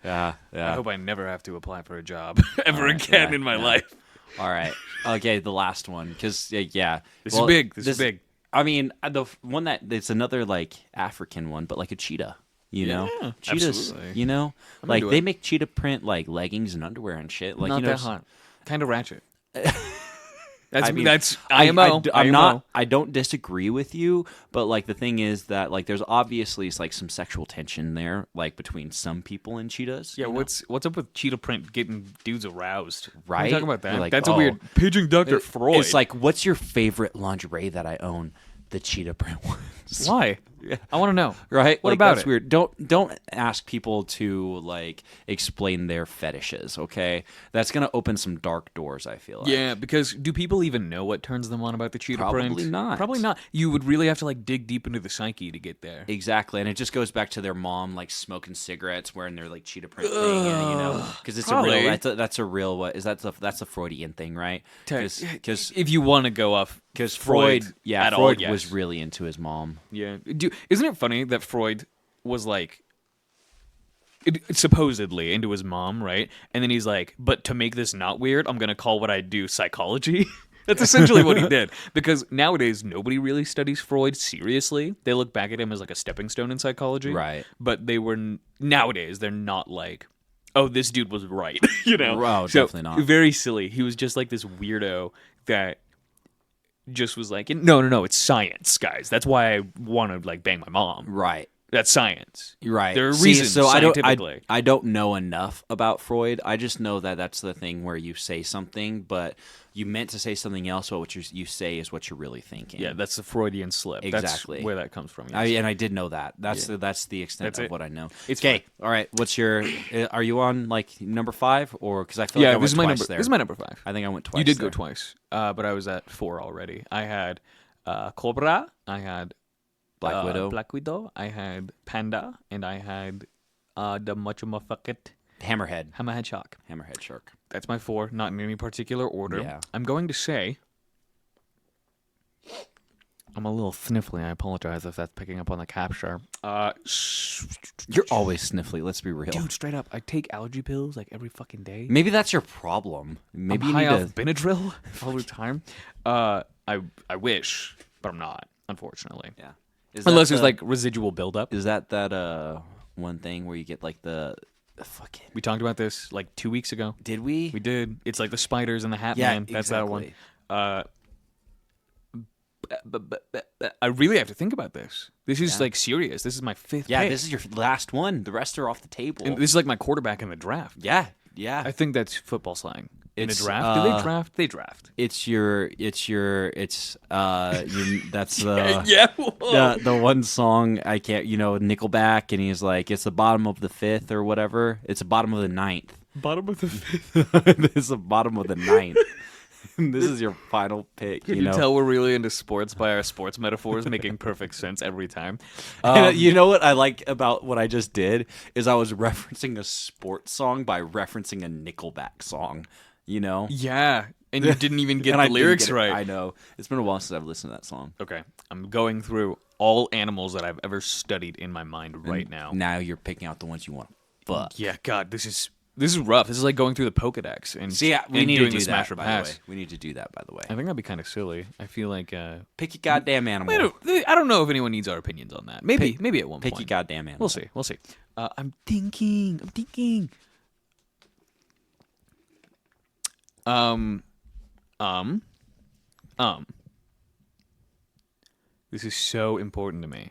Yeah. I Yeah. hope I never have to apply for a job ever Alright, again yeah, in my yeah. life. All right. Okay, the last one, because yeah, This is big. This is big. I mean, the one that it's another like African one, but like a cheetah. You know, Yeah, cheetahs. absolutely. You know, I'm like into they it. make cheetah print like leggings and underwear and shit. Like Not you know, that hot. Kind of ratchet. That's I mean, that's I- IMO. I'm IMO. not. I don't disagree with you, but like the thing is that like there's obviously like some sexual tension there, like between some people and cheetahs. Yeah, you know? what's up with cheetah print getting dudes aroused? Right? We're talking about that. You're like, That's oh. a weird paging Dr. Freud. It's like, what's your favorite lingerie that I own? The cheetah print ones. why? I want to know. Right? What Like, about that's it? weird. Don't ask people to like explain their fetishes, okay? That's gonna open some dark doors, I feel like. Yeah, because do people even know what turns them on about the cheetah Probably print? not. Probably not. You would really have to like dig deep into the psyche to get there. Exactly, and it just goes back to their mom like smoking cigarettes, wearing their like cheetah print thing, and you know, because it's Probably. a real that's a real what is that's a Freudian thing, right? Because if you want to go off, Freud, yeah, at Freud all, yes. was really into his mom. Yeah. Isn't it funny that Freud was like supposedly into his mom, right? And then he's like, but to make this not weird, I'm going to call what I do psychology. That's essentially what he did. Because nowadays, nobody really studies Freud seriously. They look back at him as like a stepping stone in psychology. Right. But they were, nowadays, they're not like, oh, this dude was right. You know? Oh, So, definitely not. Very silly. He was just like this weirdo that just was like, no, it's science, guys. That's why I want to like bang my mom. Right. That's science. You're right. There are See, reasons so scientifically. I don't know enough about Freud. I just know that that's the thing where you say something, but you meant to say something else, but what you say is what you're really thinking. Yeah, that's the Freudian slip. Exactly. That's where that comes from. Yes. And I did know that. That's the extent That's of it. what I know. It's Okay. fine. All right. What's your? Are you on like number 5 or because I feel like I Yeah, went this is my twice number. there. This is my number 5. I think I went twice. You did there. go twice, but I was at 4 already. I had Cobra. I had Black Widow. Black Widow. I had Panda, and I had the Hammerhead Hammerhead. Shark. Hammerhead shark. That's my 4, not in any particular order. Yeah. I'm going to say. I'm a little sniffly. I apologize if that's picking up on the capture. You're always sniffly. Let's be real. Dude, straight up, I take allergy pills like every fucking day. Maybe that's your problem. Maybe I'm you high need off to. Benadryl all the time. I wish, but I'm not, unfortunately. Yeah. Is Unless that there's like residual buildup. Is that one thing where you get like the fucking? We talked about this like 2 weeks ago. Did we? We did. It's like the spiders and the Hat Yeah, Man. That's that one. exactly. I really have to think about this. This is Yeah. like serious. This is my 5th Yeah, pick. this is your last one. The rest are off the table. And this is like my quarterback in the draft. Yeah. I think that's football slang. In a It's, draft? Do they draft? They draft. That's the Yeah. the one song I can't, Nickelback, and he's like, it's the bottom of the 5th or whatever. It's the bottom of the 9th. Bottom of the 5th. It's the bottom of the 9th. This is your final pick. Can you tell we're really into sports by our sports metaphors making perfect sense every time? And you know what I like about what I just did is I was referencing a sports song by referencing a Nickelback song. Yeah, and you didn't even get And the I didn't lyrics get it. right. I know. It's been a while since I've listened to that song. Okay, I'm going through all animals that I've ever studied in my mind right now. Now you're picking out the ones you want. But Yeah, God, this is rough. This is like going through the Pokedex and see, we and need doing to do the smash that. or By pass. the way, we need to do that. By the way, I think that'd be kind of silly. I feel like pick your goddamn animal. I don't know if anyone needs our opinions on that. Maybe at one Pick point. your goddamn animal. We'll see. I'm thinking. This is so important to me.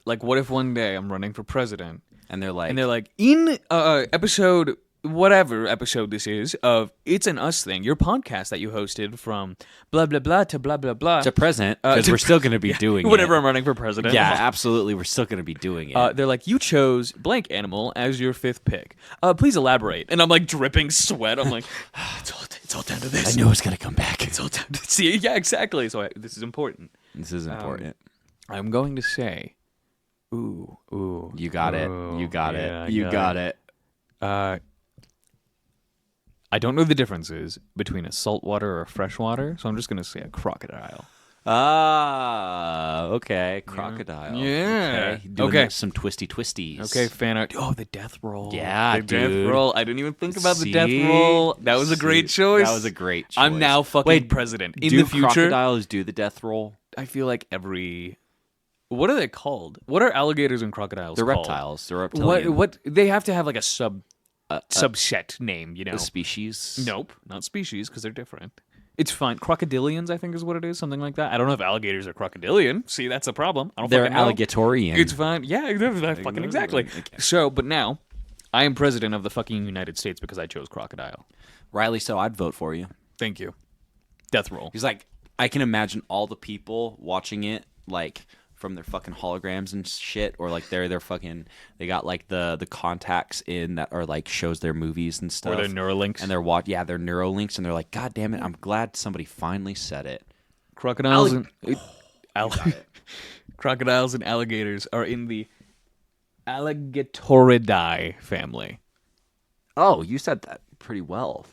Like, what if one day I'm running for president And they're like, in episode, whatever episode this is, of It's an Us Thing, your podcast that you hosted from blah, blah, blah to blah, blah, blah. to present, because we're still going to be doing Whenever it. I'm running for president. Yeah, absolutely. We're still going to be doing it. They're like, you chose blank animal as your 5th pick. Please elaborate. And I'm like dripping sweat. I'm like, it's all down to this. I knew it was going to come back. It's all down to see. Yeah, exactly. So this is important. This is important. I'm going to say, ooh, You got it. You got yeah, it. You got it. I don't know the differences between a saltwater or a freshwater, so I'm just going to say a crocodile. Ah, okay. Crocodile. Yeah. Okay. Doing Okay. some twisties. Okay, fan art. Oh, the death roll. Yeah, the dude. death roll. I didn't even think about the death See? roll. That was a great choice. That was a great choice. I'm now fucking Wait, president. In do the future, crocodiles do the death roll? I feel like what are they called? What are alligators and crocodiles They're called? reptiles. They're reptilian. What they have to have like a subset name, A species? Nope, not species because they're different. It's fine. Crocodilians, I think, is what it is. Something like that. I don't know if alligators are crocodilian. See, that's a problem. I don't They're fucking know. alligatorian. It's fine. Yeah, fucking exactly. Okay. So, but now, I am president of the fucking United States because I chose crocodile. Rightly so. I'd vote for you. Thank you. Death roll. He's like, I can imagine all the people watching it, like, from their fucking holograms and shit, or like they're fucking, they got like the contacts in that are like shows their movies and stuff. Or their Neuralinks. And they're they're Neuralinks, and they're like, God damn it, I'm glad somebody finally said it. Crocodiles crocodiles and alligators are in the Alligatoridae family. Oh, you said that pretty well.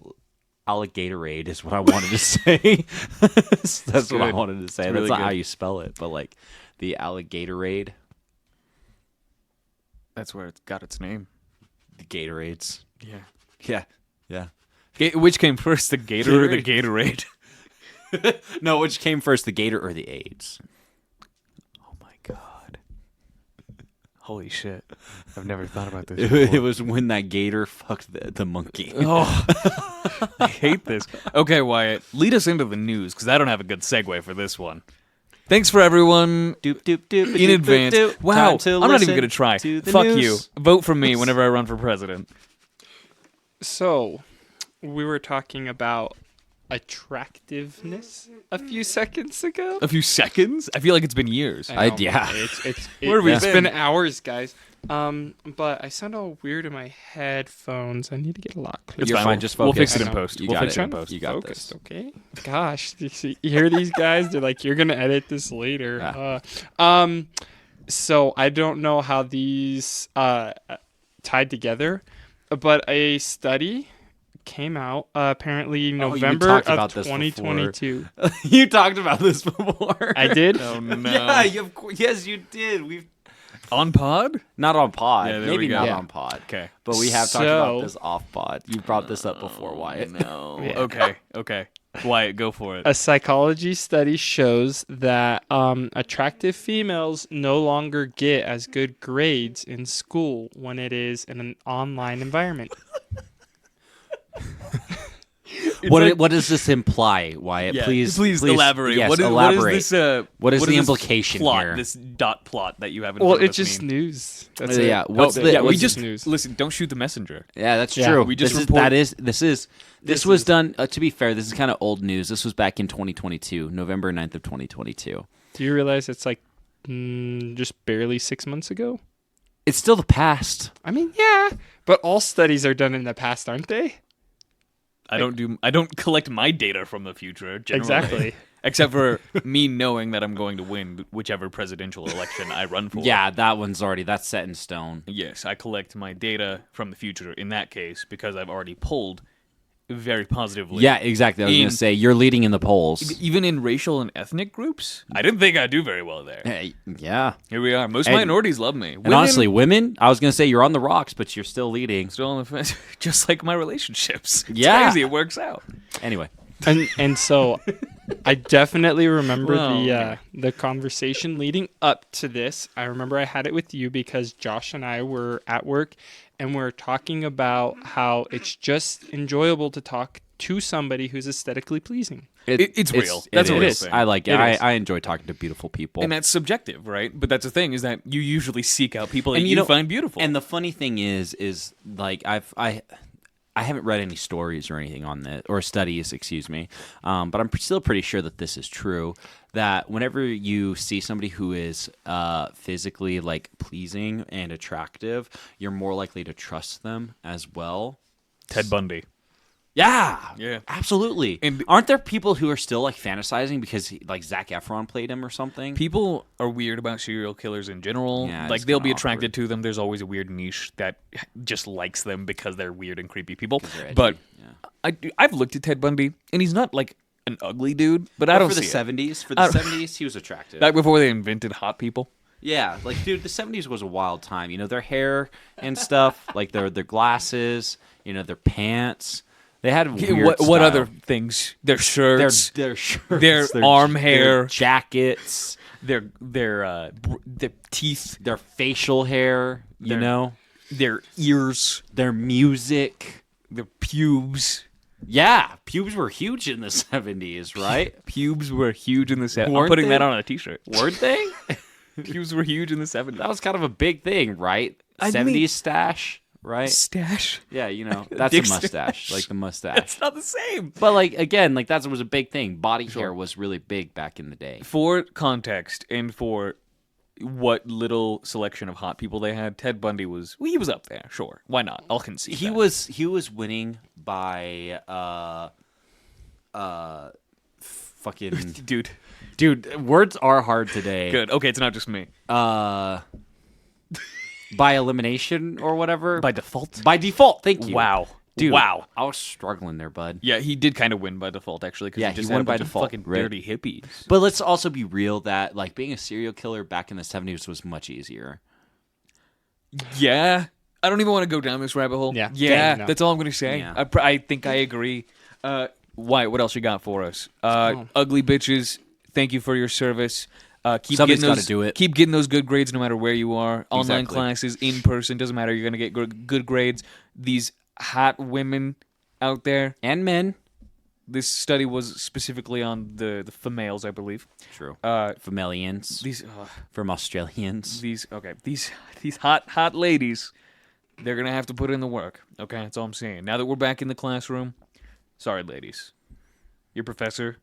Alligatorade is what I wanted to say. That's what I good. wanted to say. It's That's really not how good. you spell it, but like the Alligatorade, That's where it's got its name. the Gatorades. Yeah. Yeah. Which came first, the gator or the Gatorade? No, which came first, the gator or the AIDS? Oh my god. Holy shit. I've never thought about this It before. was when that gator fucked the monkey. Oh, I hate this. Okay, Wyatt, lead us into the news, because I don't have a good segue for this one. Thanks for everyone Doop, doop, doop, in doop, advance. doop, doop. Wow, Time to I'm not even listen going to try. to the Fuck news. you. Vote for me whenever I run for president. So, we were talking about attractiveness a few seconds ago. A few seconds? I feel like it's been years. I know, yeah. Where have we it's been? been hours, guys. But I sound all weird in my headphones. I need to get a lot closer. It's You're fine. fine, just We'll focus. fix it I in know. post. You We'll got fix it. it in post. You got Focused, this. okay? Gosh, you hear these guys? They're like, you're gonna edit this later. Yeah. So I don't know how these tied together, but a study came out apparently November talked of about this before. 2022. You talked about this before. I did. Oh, no. Yeah, yes, you did. We've On pod? not on pod. Yeah, there Maybe we go. not Yeah. on pod. Okay. But we have talked So- about this off pod. You brought this up before, Wyatt. No. Yeah. Okay. Wyatt, go for it. A psychology study shows that attractive females no longer get as good grades in school when it is in an online environment. What does this imply, Wyatt? Yeah, Please elaborate. Yes, What is elaborate. this? What is does the this implication plot, here? This dot plot that you have in Well, front of it's us just mean? news. That's Yeah, it. what's Oh, the- yeah, we what's just this news? listen. Don't shoot the messenger. Yeah, that's Yeah, true. we just this report- this was done. To be fair, this is kind of old news. This was back in 2022, November 9th of 2022. Do you realize it's like just barely 6 months ago? It's still the past. I mean, yeah, but all studies are done in the past, aren't they? I don't collect my data from the future. Generally. Exactly. Except for me knowing that I'm going to win whichever presidential election I run for. Yeah, that's set in stone. Yes, I collect my data from the future in that case because I've already polled very positively. Yeah, exactly. I was going In- to say you're leading in the polls. Even in racial and ethnic groups, I didn't think I'd do very well there. Hey, yeah. Here we are. Most And- minorities love me. And honestly, women, I was going to say you're on the rocks, but you're still leading. still on the fence, just like my relationships. It's Yeah. crazy. It works out. Anyway. And so I definitely remember Well, the conversation leading up to this. I remember I had it with you because Josh and I were at work and we're talking about how it's just enjoyable to talk to somebody who's aesthetically pleasing. It's real. That's a real thing. I like it. It is. I enjoy talking to beautiful people. And that's subjective, right? But that's the thing is that you usually seek out people that And you find beautiful. And the funny thing is like I haven't read any stories or anything on this, or studies, excuse me, but I'm still pretty sure that this is true. That whenever you see somebody who is physically like pleasing and attractive, you're more likely to trust them as well. Ted Bundy. Yeah, absolutely. And- aren't there people who are still like fantasizing because like Zac Efron played him or something? People are weird about serial killers in general. Yeah, like it's they'll kinda be attracted awkward. to them. There's always a weird niche that just likes them because they're weird and creepy people. they're edgy, But yeah. I've looked at Ted Bundy, and he's not like an ugly dude. But I don't for the see it. 70s. For I the don't- 70s, he was attractive. Back before they invented hot people. Yeah, like dude, the 70s was a wild time. You know, their hair and stuff, like their glasses, you know, their pants. They had weird What style. other things? Their shirts, Their shirts, their arm their hair. jackets, their teeth, their facial hair, you Their- know, their ears, their music. their pubes. Yeah, pubes were huge in the 70s, right? Pubes were huge in the 70s. I'm Weren't putting they? that on a t-shirt. Weren't they? Pubes were huge in the 70s. That was kind of a big thing, right? I 70s mean- stash, right? Stash. Yeah, you know, that's Dick a mustache, like the mustache. It's not the same. But like again, like that was a big thing. Body hair was really big back in the day. For context and for what little selection of hot people they had, Ted Bundy was he was up there. Sure, why not? I'll concede. He that. was winning by fucking dude. words are hard today. Good. Okay, it's not just me. By elimination or whatever. By default. By default. Thank you. Wow. Dude, Wow. I was struggling there, bud. Yeah, he did kind of win by default actually because Yeah, he just he had won a by bunch of default, fucking right? dirty hippies. But let's also be real that like being a serial killer back in the 70s was much easier. Yeah. I don't even want to go down this rabbit hole. Yeah. Yeah. No. That's all I'm going to say. Yeah. I think I agree. Wyatt, what else you got for us? Ugly bitches, thank you for your service. Keep Somebody's getting gotta do it. Keep getting those good grades no matter where you are. Online Exactly. classes, in person, doesn't matter. You're going to get good grades. These hot women out there, And men. This study was specifically on the females, I believe. True. Uh, Familians these from Australians. these hot ladies, they're gonna have to put in the work. Okay, that's all I'm saying. Now that we're back in the classroom, sorry, ladies, your professor.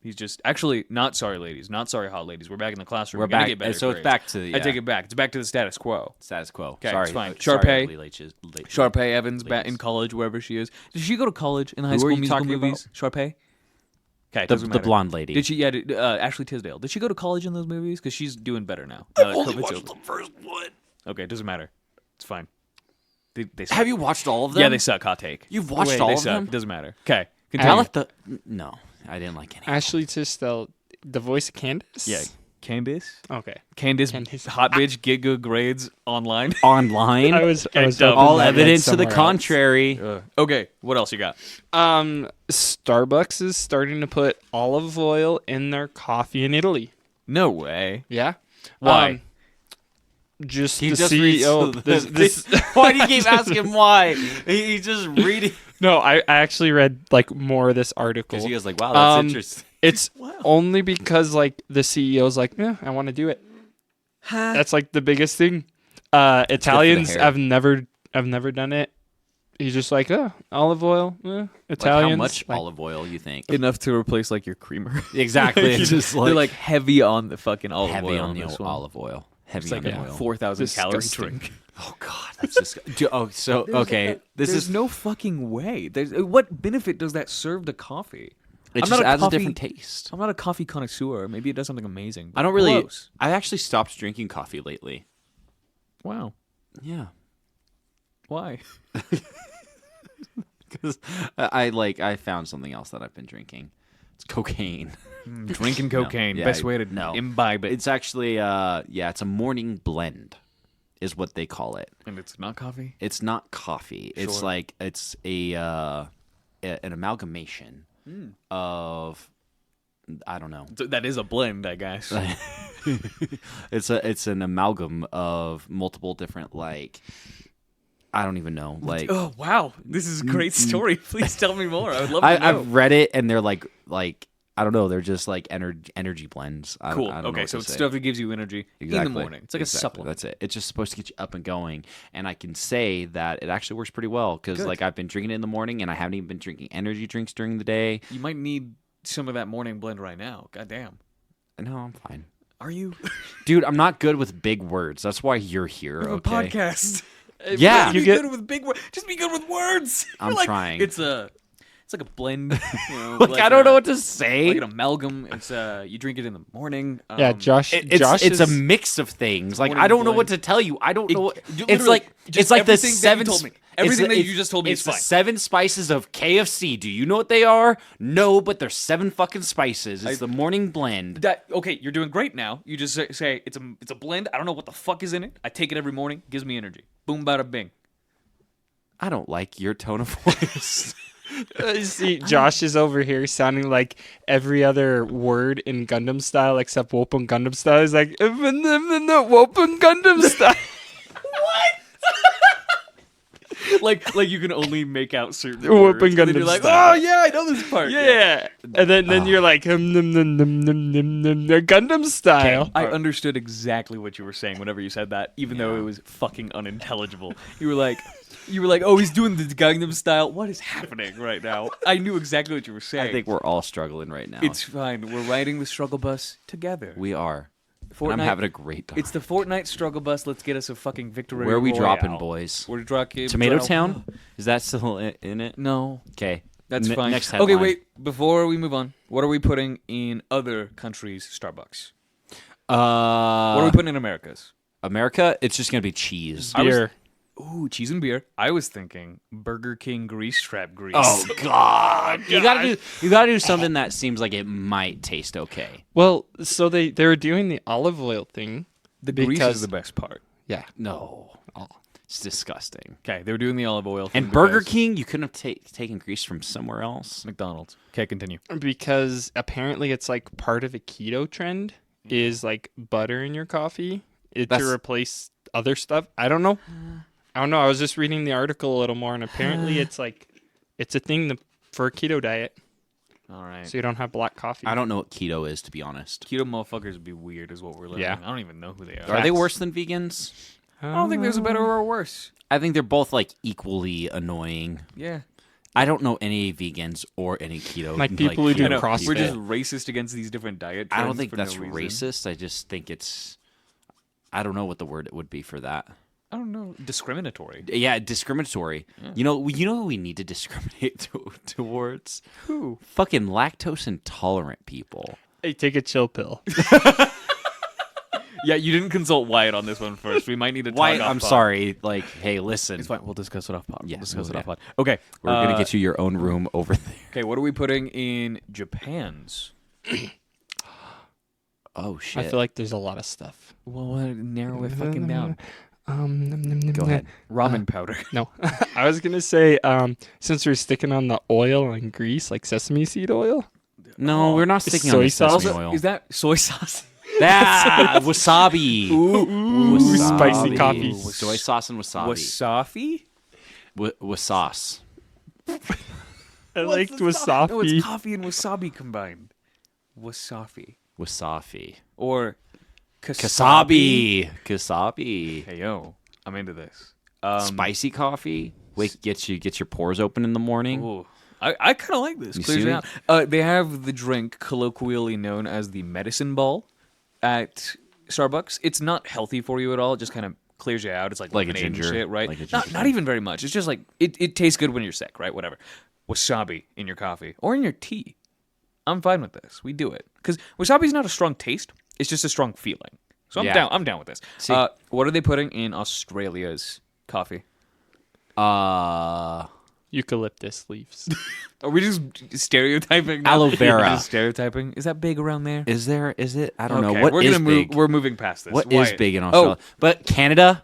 He's just actually not sorry, ladies, not sorry, hot ladies. We're back in the classroom. We're gonna back. Get better So it's grades. back to the. I take it back. It's back to the status quo. Status quo. Okay, Sorry, it's fine. sorry, Sharpay. ugly ladies. Sharpay Evans back in ladies. college, wherever she is. Did she go to college in the High Who are School you Musical talking movies? Sharpay. Okay, The, doesn't the matter. blonde lady. Did she? Yeah, Ashley Tisdale. Did she go to college in those movies? Because she's doing better now. I only watched the first one. Okay, doesn't matter. It's fine. They suck. Have you watched all of them? Yeah, they suck. Hot take. You've watched Wait, all they of suck. them? Doesn't matter. Okay, I continue. like the. No, I didn't like any. Ashley Tisdale, the voice of Candace. Yeah, Candace. Okay. Candace, Candace. hot bitch, get good grades online. Online. I was Okay, hoping dumb. all that led evidence to the somewhere else. contrary. Okay, what else you got? Starbucks is starting to put olive oil in their coffee in Italy. No way. Yeah. Why? Just He the just CEO. reads this, Why do you keep asking why? He's just reading. no, I actually read like more of this article. Because he was like, "Wow, that's Um, interesting." It's only because like the CEO's like, yeah, I want to do it. That's like the biggest thing. Italians hair. have never done it. He's just like, oh, olive oil. Like Italians. how much like, olive oil you think? Enough to replace like your creamer. Exactly. It's just They're like heavy on the fucking olive heavy oil on the this one. olive oil. Heavy It's like on a the oil. 4,000 calorie Disgusting. drink. Oh God, that's disgusting. So okay, this There's is no fucking way. There's what benefit does that serve to coffee? it I'm just not a adds coffee- a different taste. I'm not a coffee connoisseur. Maybe it does something amazing. I don't really. Close. I actually stopped drinking coffee lately. Wow. Yeah, Why? because I found something else that I've been drinking. It's cocaine. Drinking cocaine. Yeah, Best way to no. imbibe it. It's actually it's a morning blend, is what they call it. And it's not coffee? It's not coffee. It's Sure. like it's an amalgamation of I don't know. That is a blend, I guess. It's an amalgam of multiple different I don't even know Oh, wow. This is a great story. Please tell me more. I would love to know. I've read it and they're like I don't know, they're just like energy blends. Cool. I don't know Okay, what so to it's say. stuff that gives you energy in the Exactly. morning. It's like Exactly. a supplement. That's it. It's just supposed to get you up and going. And I can say that it actually works pretty well because Good. I've been drinking it in the morning and I haven't even been drinking energy drinks during the day. You might need some of that morning blend right now. God damn. No, I'm fine. Are you? Dude, I'm not good with big words. That's why you're here, A okay? podcast. Yeah. Just You be get- good with big words. Just be good with words. I'm You're like, trying. It's like a blend. You know, I don't know what to say. Like an amalgam. It's you drink it in the morning. yeah, Josh. It's is, a mix of things. Like Morning I don't know what blend. to tell you. I don't know. you It's literally- like just it's like the everything that you seven. told me. it's Everything the- that you just told me it's is the fine. 7 spices of KFC. Do you know what they are? No, but there's 7 fucking spices. It's the morning blend. That okay? You're doing great now. You just say it's a blend. I don't know what the fuck is in it. I take it every morning. Gives me energy. Boom, bada, bing. I don't like your tone of voice. See, Josh is over here sounding like every other word in Gundam style except Whoopin' Gundam style. He's like, Whoopin' Gundam style. like you can only make out certain Whoopin' words. And then Gundam you're like, style. oh yeah, I know this part. Yeah. And then you're like, Gundam style. I understood exactly what you were saying whenever you said that, even though it was fucking unintelligible. You were like, oh, he's doing the Gangnam style. What is happening right now? I knew exactly what you were saying. I think we're all struggling right now. it's fine. We're riding the struggle bus together. we are. And Fortnite, I'm having a great time. It's the Fortnite struggle bus. Let's get us a fucking victory. Where are we Royale. dropping, boys? We're dropping Tomato Town? Is that still in it? No, Okay. that's fine. Next Okay, headline. wait. Before we move on, what are we putting in other countries' Starbucks? What are we putting in America's? America, it's just gonna be cheese. Beer. Ooh, cheese and beer. I was thinking Burger King grease trap grease. Oh God! You gotta do something that seems like it might taste okay. Well, so they were doing the olive oil thing. the grease because- is the best part. Yeah. No, it's disgusting. Okay, they were doing the olive oil. thing And Burger because- King, you couldn't have taken grease from somewhere else. McDonald's. Okay, continue. Because apparently it's like part of a keto trend is like butter in your coffee to That's- replace other stuff. I don't know. I was just reading the article a little more, and apparently it's like it's a thing that for a keto diet, All right. so you don't have black coffee. I don't know what keto is, to be honest. Keto motherfuckers would be weird, is what we're learning. Yeah. I don't even know who they are. Are they Facts. worse than vegans? I don't think there's a better or worse. I think they're both like equally annoying. Yeah. I don't know any vegans or any keto. Like people who do I know. CrossFit. We're just racist against these different diet I trends don't think for that's no reason. racist. I just think it's. I don't know what the word it would be for that. I don't know. Discriminatory. Yeah, discriminatory. Yeah. You know who we need to discriminate towards? Who? Fucking lactose intolerant people. Hey, take a chill pill. Yeah, you didn't consult Wyatt on this one first. We might need to talk Why? off I'm pod. sorry. Like, hey, listen. It's fine. We'll discuss it off pod. Yeah, We'll discuss well, it off yeah. pod. Okay. We're gonna get you your own room over there. Okay, what are we putting in Japan's? Oh shit. I feel like there's a lot of stuff. Well, narrow it fucking down. Go ahead. Ramen powder. No, I was gonna say since we're sticking on the oil and grease, like sesame seed oil. No, we're not sticking on Soy the sauce? sesame oil. Is that soy sauce? that wasabi? Ooh, spicy coffee. Soy sauce and wasabi. Wasabi? Wasauce. I liked No, wasabi. it's coffee and wasabi combined. Wasabi. Wasabi. Or kasabi. Kasabi. Hey, yo. I'm into this. Spicy coffee. Get your pores open in the morning. Ooh. I kind of like this. You Clears see it me? out. They have the drink colloquially known as the medicine ball at Starbucks. It's not healthy for you at all. It just kind of clears you out. It's like Like a lemonade and ginger- shit, right? like a not ginger not even very much. It's just like it tastes good when you're sick, right? Whatever. Wasabi in your coffee or in your tea. I'm fine with this. We do it because wasabi's not a strong taste. It's just a strong feeling. So I'm Yeah. down. I'm down with this. See- What are they putting in Australia's coffee? Eucalyptus leaves. Are we just stereotyping? now? Aloe vera. Just stereotyping. Is that big around there? Is there? Is it? I don't know. Okay, What we're is gonna big? Move, we're moving past this. What is Wyatt. big in Australia? Oh, But Canada.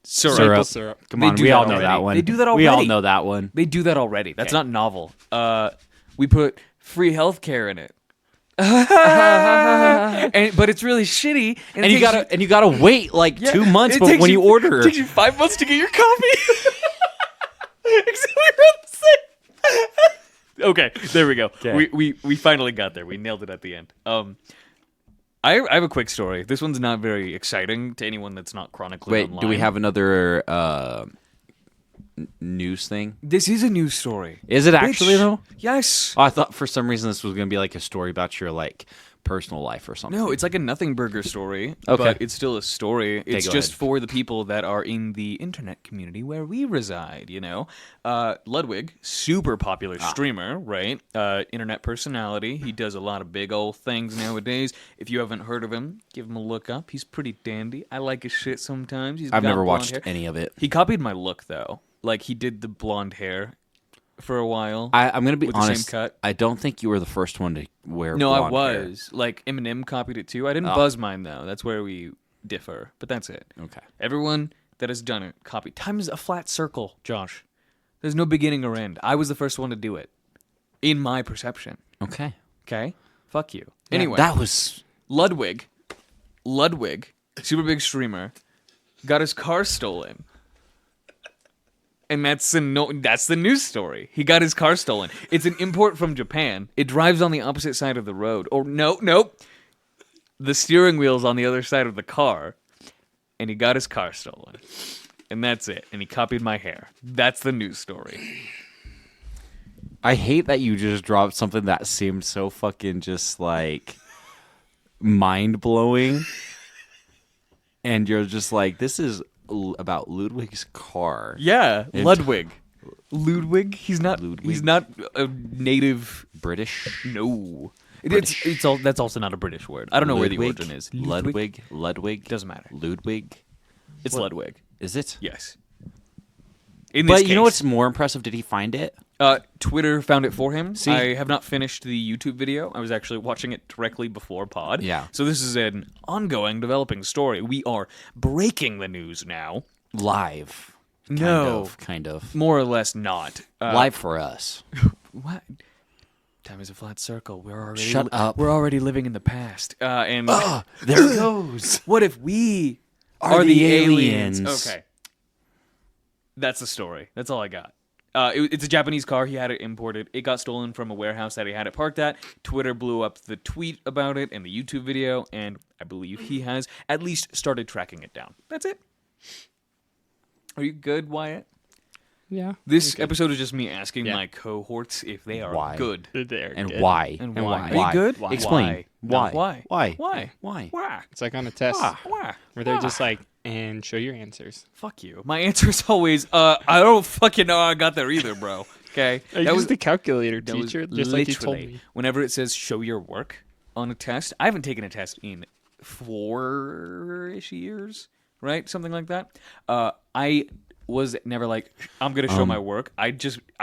syrup. Maple syrup. Come They on, do we that all know already. that one. They do that We all already. know that one. They do that already. That's Okay. not novel. We put free healthcare in it. But it's really shitty. And you gotta wait like 2 months. It But takes when you order, it takes you 5 months to get your coffee. Except we're on the same. Okay, there we go. Okay. We finally got there. We nailed it at the end. I have a quick story. This one's not very exciting to anyone that's not chronically wait, online. do we have another news thing? This is a news story. Is it actually Bitch. though? Yes. Oh, I thought for some reason this was gonna be like a story about your like personal life or something. No, it's like a nothing burger story, Okay. but it's still a story. It's go just ahead. for the people that are in the internet community where we reside, you know? Ludwig, super popular streamer, right? Internet personality. He does a lot of big old things nowadays. If you haven't heard of him, give him a look up. He's pretty dandy. I like his shit sometimes. I've got never blonde watched hair. any of it. He copied my look, though. Like, he did the blonde hair for a while. I'm gonna be With the same honest. cut. I don't think you were the first one to wear. No, I blonde hair. was. Like, Eminem copied it too. I didn't buzz mine, though. That's where we differ. But that's it. Okay. Everyone that has done it, copied. Time is a flat circle, Josh. There's no beginning or end. I was the first one to do it. In my perception. Okay. Okay? Fuck you. Anyway, that was Ludwig, super big streamer, got his car stolen. And that's the news story. He got his car stolen. It's an import from Japan. It drives on the opposite side of the road. Or no. The steering wheel's on the other side of the car. And he got his car stolen. And that's it. And he copied my hair. That's the news story. I hate that you just dropped something that seemed so fucking just like mind blowing, and you're just like, this is about Ludwig's car. Yeah, And- Ludwig. Ludwig? He's not a native. British. No. That's also not a British word. I don't know where the Ludwig? origin is. Ludwig. Doesn't matter. Ludwig. It's Ludwig. Is it? Yes. In this But you know case, what's more impressive? Did he find it? Twitter found it for him. See? I have not finished the YouTube video. I was actually watching it directly before pod. Yeah. So this is an ongoing, developing story. We are breaking the news now. Live. No. Kind of. More or less not. Live for us. What? Time is a flat circle. Shut up. We're already living in the past. And There it goes. what if we Are are the the aliens. Okay. That's the story. That's all I got. It's a Japanese car. He had it imported. It got stolen from a warehouse that he had it parked at. Twitter blew up the tweet about it and the YouTube video, and I believe he has at least started tracking it down. That's it. Are you good, Wyatt? Yeah. This episode is just me asking Yeah. my cohorts if they are Why? good. They're And good. why? And And why? why? Are you good? Why? Explain. Why? Why? Why? Why? Why? Why? It's like on a test Why? where they're just like, and show your answers. Fuck you. My answer is always, I don't fucking know how I got there either, bro. Okay? I used the calculator, that was teacher, just like you told literally- me. Whenever it says show your work on a test, I haven't taken a test in 4-ish years, right? Something like that. I was never like, I'm going to show my work. I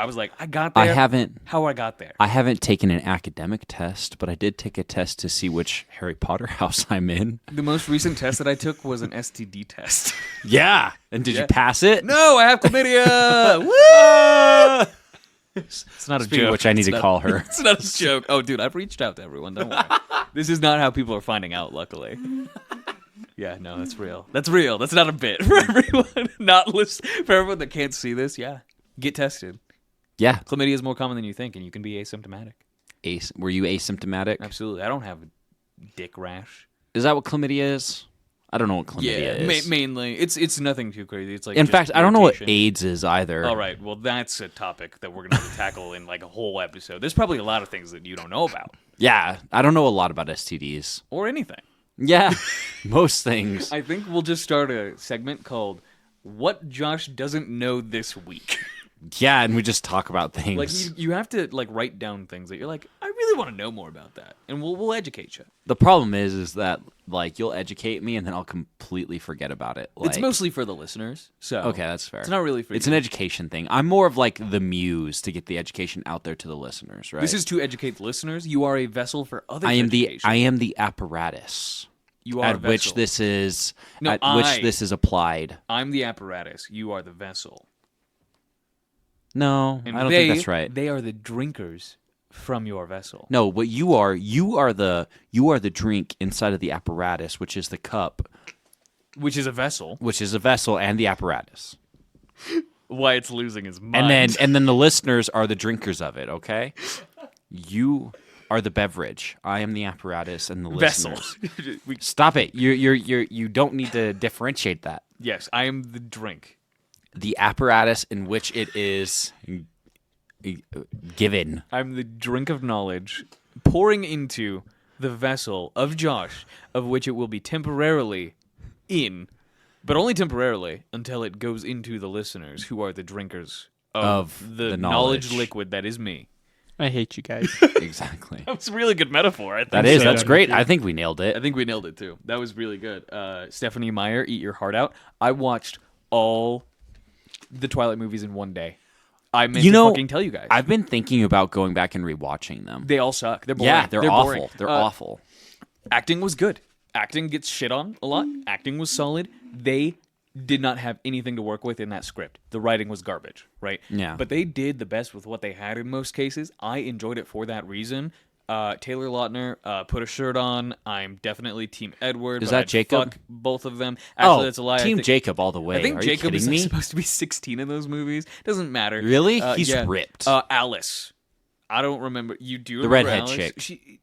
was like, I got there. I haven't. How I got there. I haven't taken an academic test, but I did take a test to see which Harry Potter house I'm in. The most recent test that I took was an STD test. Yeah. And did you pass it? No, I have chlamydia. Woo! It's not a Speaking joke. of which, I need It's to not- call her. It's not a joke. Oh, dude, I've reached out to everyone. Don't worry. This is not how people are finding out, luckily. Yeah, no, that's real. That's real. That's not a bit for everyone. Not list for everyone that can't see this. Yeah, get tested. Yeah. Chlamydia is more common than you think, and you can be asymptomatic. Were you asymptomatic? Absolutely. I don't have a dick rash. Is that what chlamydia is? I don't know what chlamydia is. Mainly, it's nothing too crazy. It's like In just fact, I don't know what irritation. AIDS is either. All right, well, that's a topic that we're gonna have to tackle in like a whole episode. There's probably a lot of things that you don't know about, Yeah, I don't know a lot about STDs. or anything. Yeah, most things. I think we'll just start a segment called "What Josh Doesn't Know This Week." Yeah, and we just talk about things. Like you have to like write down things that you're like, I really want to know more about that, and we'll educate you. The problem is that like you'll educate me and then I'll completely forget about it. It's Like- mostly for the listeners, so okay. That's fair. It's not really for It's you. an education thing. I'm more of like the muse to get the education out there to the listeners, right? This is to educate the listeners. You are a vessel for others. I am education. the apparatus You are a at which vessel. this is No, at which I- this is applied. I'm the apparatus. You are the vessel. No, And I don't think that's right. They are the drinkers from your vessel. No, what you are the drink inside of the apparatus, which is the cup, Which is a vessel. which is a vessel and the apparatus. Why it's losing his mind. And then the listeners are the drinkers of it, okay? You are the beverage. I am the apparatus and the vessel. listeners. Stop it. You don't need to differentiate that. Yes, I am the drink. The apparatus in which it is given. I'm the drink of knowledge pouring into the vessel of Josh, of which it will be temporarily in, but only temporarily until it goes into the listeners, who are the drinkers of the knowledge knowledge. liquid that is me. I hate you guys. Exactly. That's a really good metaphor. I think That is. so. That's great. I think we nailed I it. think we nailed it too. That was really good. Stephanie Meyer, Eat Your Heart Out. I watched all the Twilight movies in one day. I meant You to know, fucking tell you guys. I've been thinking about going back and rewatching them. They all suck. They're boring. Yeah, they're awful. boring. They're awful. Acting was good. Acting gets shit on a lot. Acting was solid. They did not have anything to work with in that script. The writing was garbage, right? Yeah. But they did the best with what they had in most cases. I enjoyed it for that reason. Taylor Lautner, put a shirt on. I'm definitely Team Edward. Is but that I'd Jacob? Fuck both of them. Actually, that's a lie. Team I think, Jacob all the way. I think Are Jacob you is kidding me? supposed to be 16 in those movies. Doesn't matter. Really? He's yeah. ripped. Alice. I don't remember. You do The remember redhead Alice? chick. She,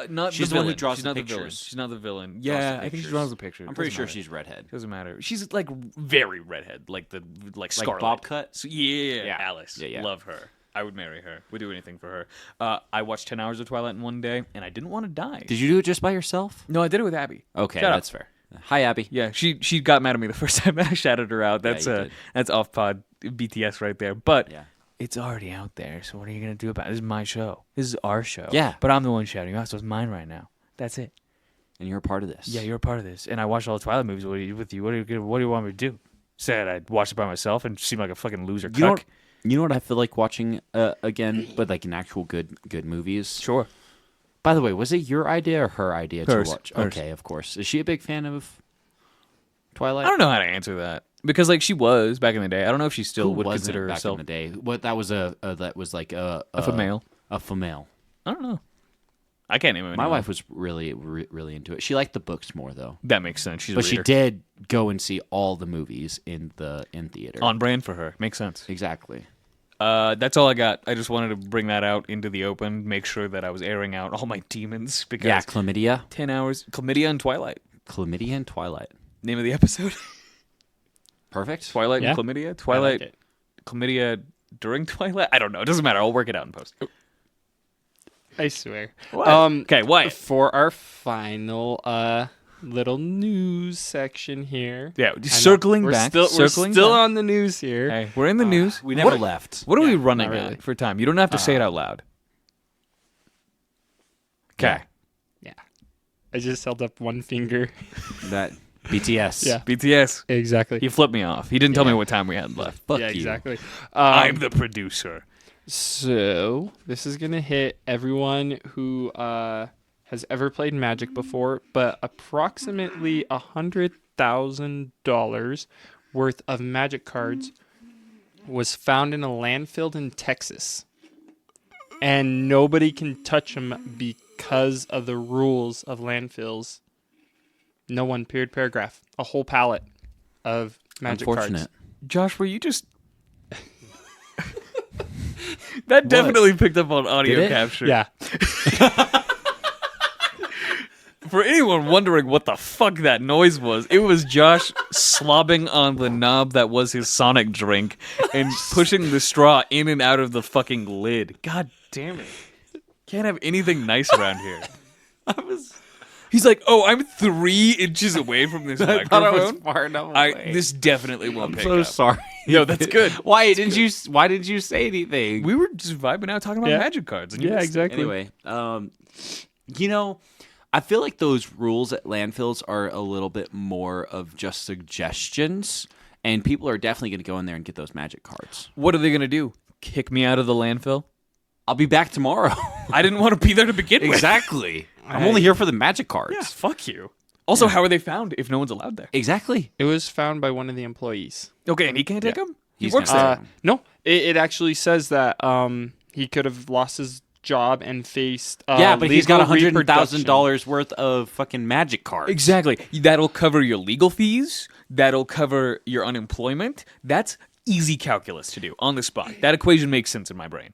not She's the the one who villain. draws She's the not the villain. pictures. She's not the villain. Draws Yeah, the I think she pictures. draws the picture. I'm pretty Doesn't sure matter. she's redhead. Doesn't matter. She's like very redhead, like Scarlet. bob cut? So, yeah, Yeah. Alice. Yeah, yeah. Love her. I would marry her. Would do anything for her. I watched 10 hours of Twilight in one day, and I didn't want to die. Did you do it just by yourself? No, I did it with Abby. Okay, Shut up. that's fair. Hi, Abby. Yeah, she got mad at me the first time I shouted her out. That's you did. that's off pod BTS right there. But Yeah. it's already out there, so what are you gonna do about it? This is my show. This is our show. Yeah. But I'm the one shouting out, so it's mine right now. That's it. And you're a part of this. Yeah, you're a part of this. And I watched all the Twilight movies with you. What do you want me to do? Said I'd watch it by myself and seem like a fucking loser. You know, cuck. you know what I feel like watching again, but like an actual good movies? Sure. By the way, was it your idea or her idea Hers. to watch? Hers. Okay, of course. Is she a big fan of Twilight? I don't know how to answer that because like she was back in the day. I don't know if she still Who would wasn't consider back herself in the day. What that was that was like a female. A female. I don't know. I can't name it. My wife was really really into it. She liked the books more though. That makes sense. She's a But she reader. did go and see all the movies in theater. On brand for her. Makes sense. Exactly. That's all I got. I just wanted to bring that out into the open, make sure that I was airing out all my demons because Yeah, chlamydia. 10 hours. Chlamydia and Twilight. Chlamydia and Twilight. Name of the episode. Perfect. Twilight Yeah. and Chlamydia? I like Twilight. it. Chlamydia during Twilight? I don't know. It doesn't matter. I'll work it out in post. I swear. Okay, what? For our final little news section here. Yeah, I know. circling we're back. Still, circling we're still back. on the news here. Hey, we're in the news. We never What- left. What are we Yeah, running not really. at for time? You don't have to say it out loud. Okay. Yeah. I just held up one finger. That BTS. Yeah. BTS. Exactly. He flipped me off. He didn't tell Yeah. me what time we had left. Fuck yeah, you. exactly. I'm the producer. So this is gonna hit everyone who has ever played Magic before, but approximately $100,000 worth of Magic cards was found in a landfill in Texas, and nobody can touch them because of the rules of landfills. No one. Period. Paragraph. A whole pallet of Magic Unfortunate. cards. Josh, were you just... That definitely picked up on audio Did it? capture. Yeah. For anyone wondering what the fuck that noise was, it was Josh slobbing on the knob that was his Sonic drink and pushing the straw in and out of the fucking lid. God damn it. Can't have anything nice around here. He's like, oh, I'm 3 inches away from this I thought I was microphone. far enough away. This definitely won't pick so up. sorry. No, that's good. Why didn't you say anything? We were just vibing out talking about Yeah. magic cards. And you Yeah. just- Exactly. Anyway, you know, I feel like those rules at landfills are a little bit more of just suggestions, and people are definitely going to go in there and get those magic cards. What are they going to do? Kick me out of the landfill? I'll be back tomorrow. I didn't want to be there to begin with. Exactly. I'm only here for the magic cards. Yeah, fuck you. Also, how are they found if no one's allowed there? Exactly. It was found by one of the employees. Okay, and he can't take Yeah. them? He He's works gonna there. take 'em. No, it actually says that he could have lost his job and faced Yeah, but he's got legal $100,000 worth of fucking magic cards. Exactly. That'll cover your legal fees. That'll cover your unemployment. That's easy calculus to do on the spot. That equation makes sense in my brain.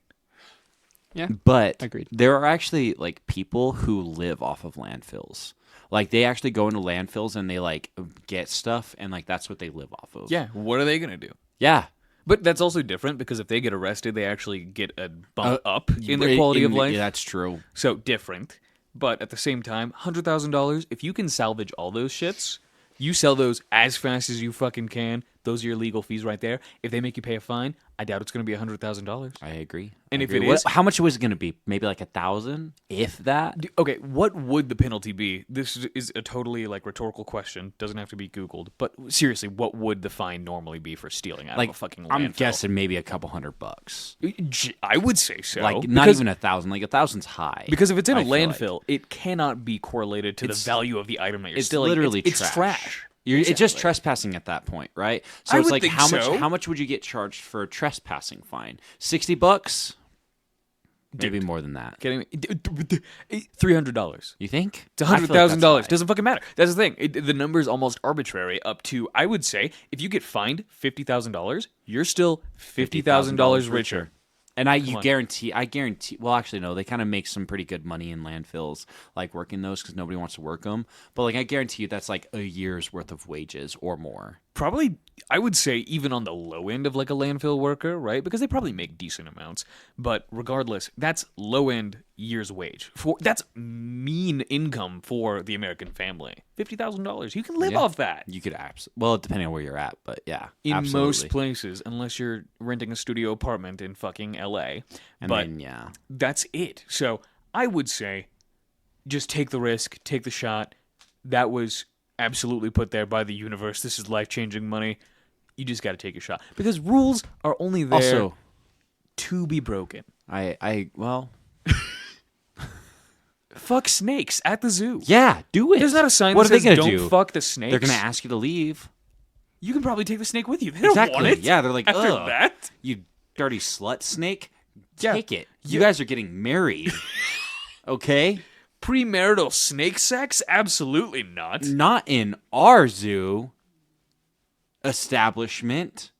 Yeah, But Agreed. there are actually like people who live off of landfills. Like they actually go into landfills and they like get stuff and like that's what they live off of. Yeah, what are they going to do? Yeah. But that's also different because if they get arrested, they actually get a bump up in their quality of life. Yeah, that's true. So different. But at the same time, $100,000, if you can salvage all those shits, you sell those as fast as you fucking can. Those are your legal fees right there. If they make you pay a fine, I doubt it's going to be $100,000. I agree. And I if agree. it is- how much was it going to be? Maybe like 1,000, if that. Okay, what would the penalty be? This is a totally like rhetorical question. Doesn't have to be Googled. But seriously, what would the fine normally be for stealing out Like of a fucking landfill? I'm guessing maybe a couple $100. I would say so. Like not because, even 1,000. Like 1,000's high. because if it's in a I feel like. landfill, it cannot be correlated to the value of the item that you're It's stealing. literally it's trash. trash. It's just Exactly. trespassing at that point, right? So I it's would like think how so. much would you get charged for a trespassing fine? $60? Maybe Dude. more than that. Kidding me? $300. You think? It's I feel like that's $100,000. high. Doesn't fucking matter. That's the thing. The number is almost arbitrary. Up to, I would say, if you get fined $50,000, you're still $50,000 richer. And I on. guarantee. Well, actually, no. They kind of make some pretty good money in landfills, like working those because nobody wants to work them. But like, I guarantee you, that's like a year's worth of wages or more. Probably, I would say, even on the low end of like a landfill worker, right? Because they probably make decent amounts. But regardless, that's low end year's wage. That's mean income for the American family. $50,000. You can live Yeah. off that. You could well, depending on where you're at, but yeah, In absolutely. most places, unless you're renting a studio apartment in fucking LA. And but then yeah, that's it. So I would say just take the risk, take the shot. That was absolutely put there by the universe. This is life-changing money. You just got to take a shot. Because rules are only there also to be broken. well, Fuck snakes at the zoo. yeah, do it. There's not a sign What that are they says gonna don't do? fuck the snakes. They're gonna ask you to leave. You can probably take the snake with you. They don't Exactly. want it. Yeah, they're like, after ugh, that. you dirty slut snake. Yeah. Take it. You guys are getting married. Okay? Premarital snake sex? Absolutely not. Not in our zoo establishment.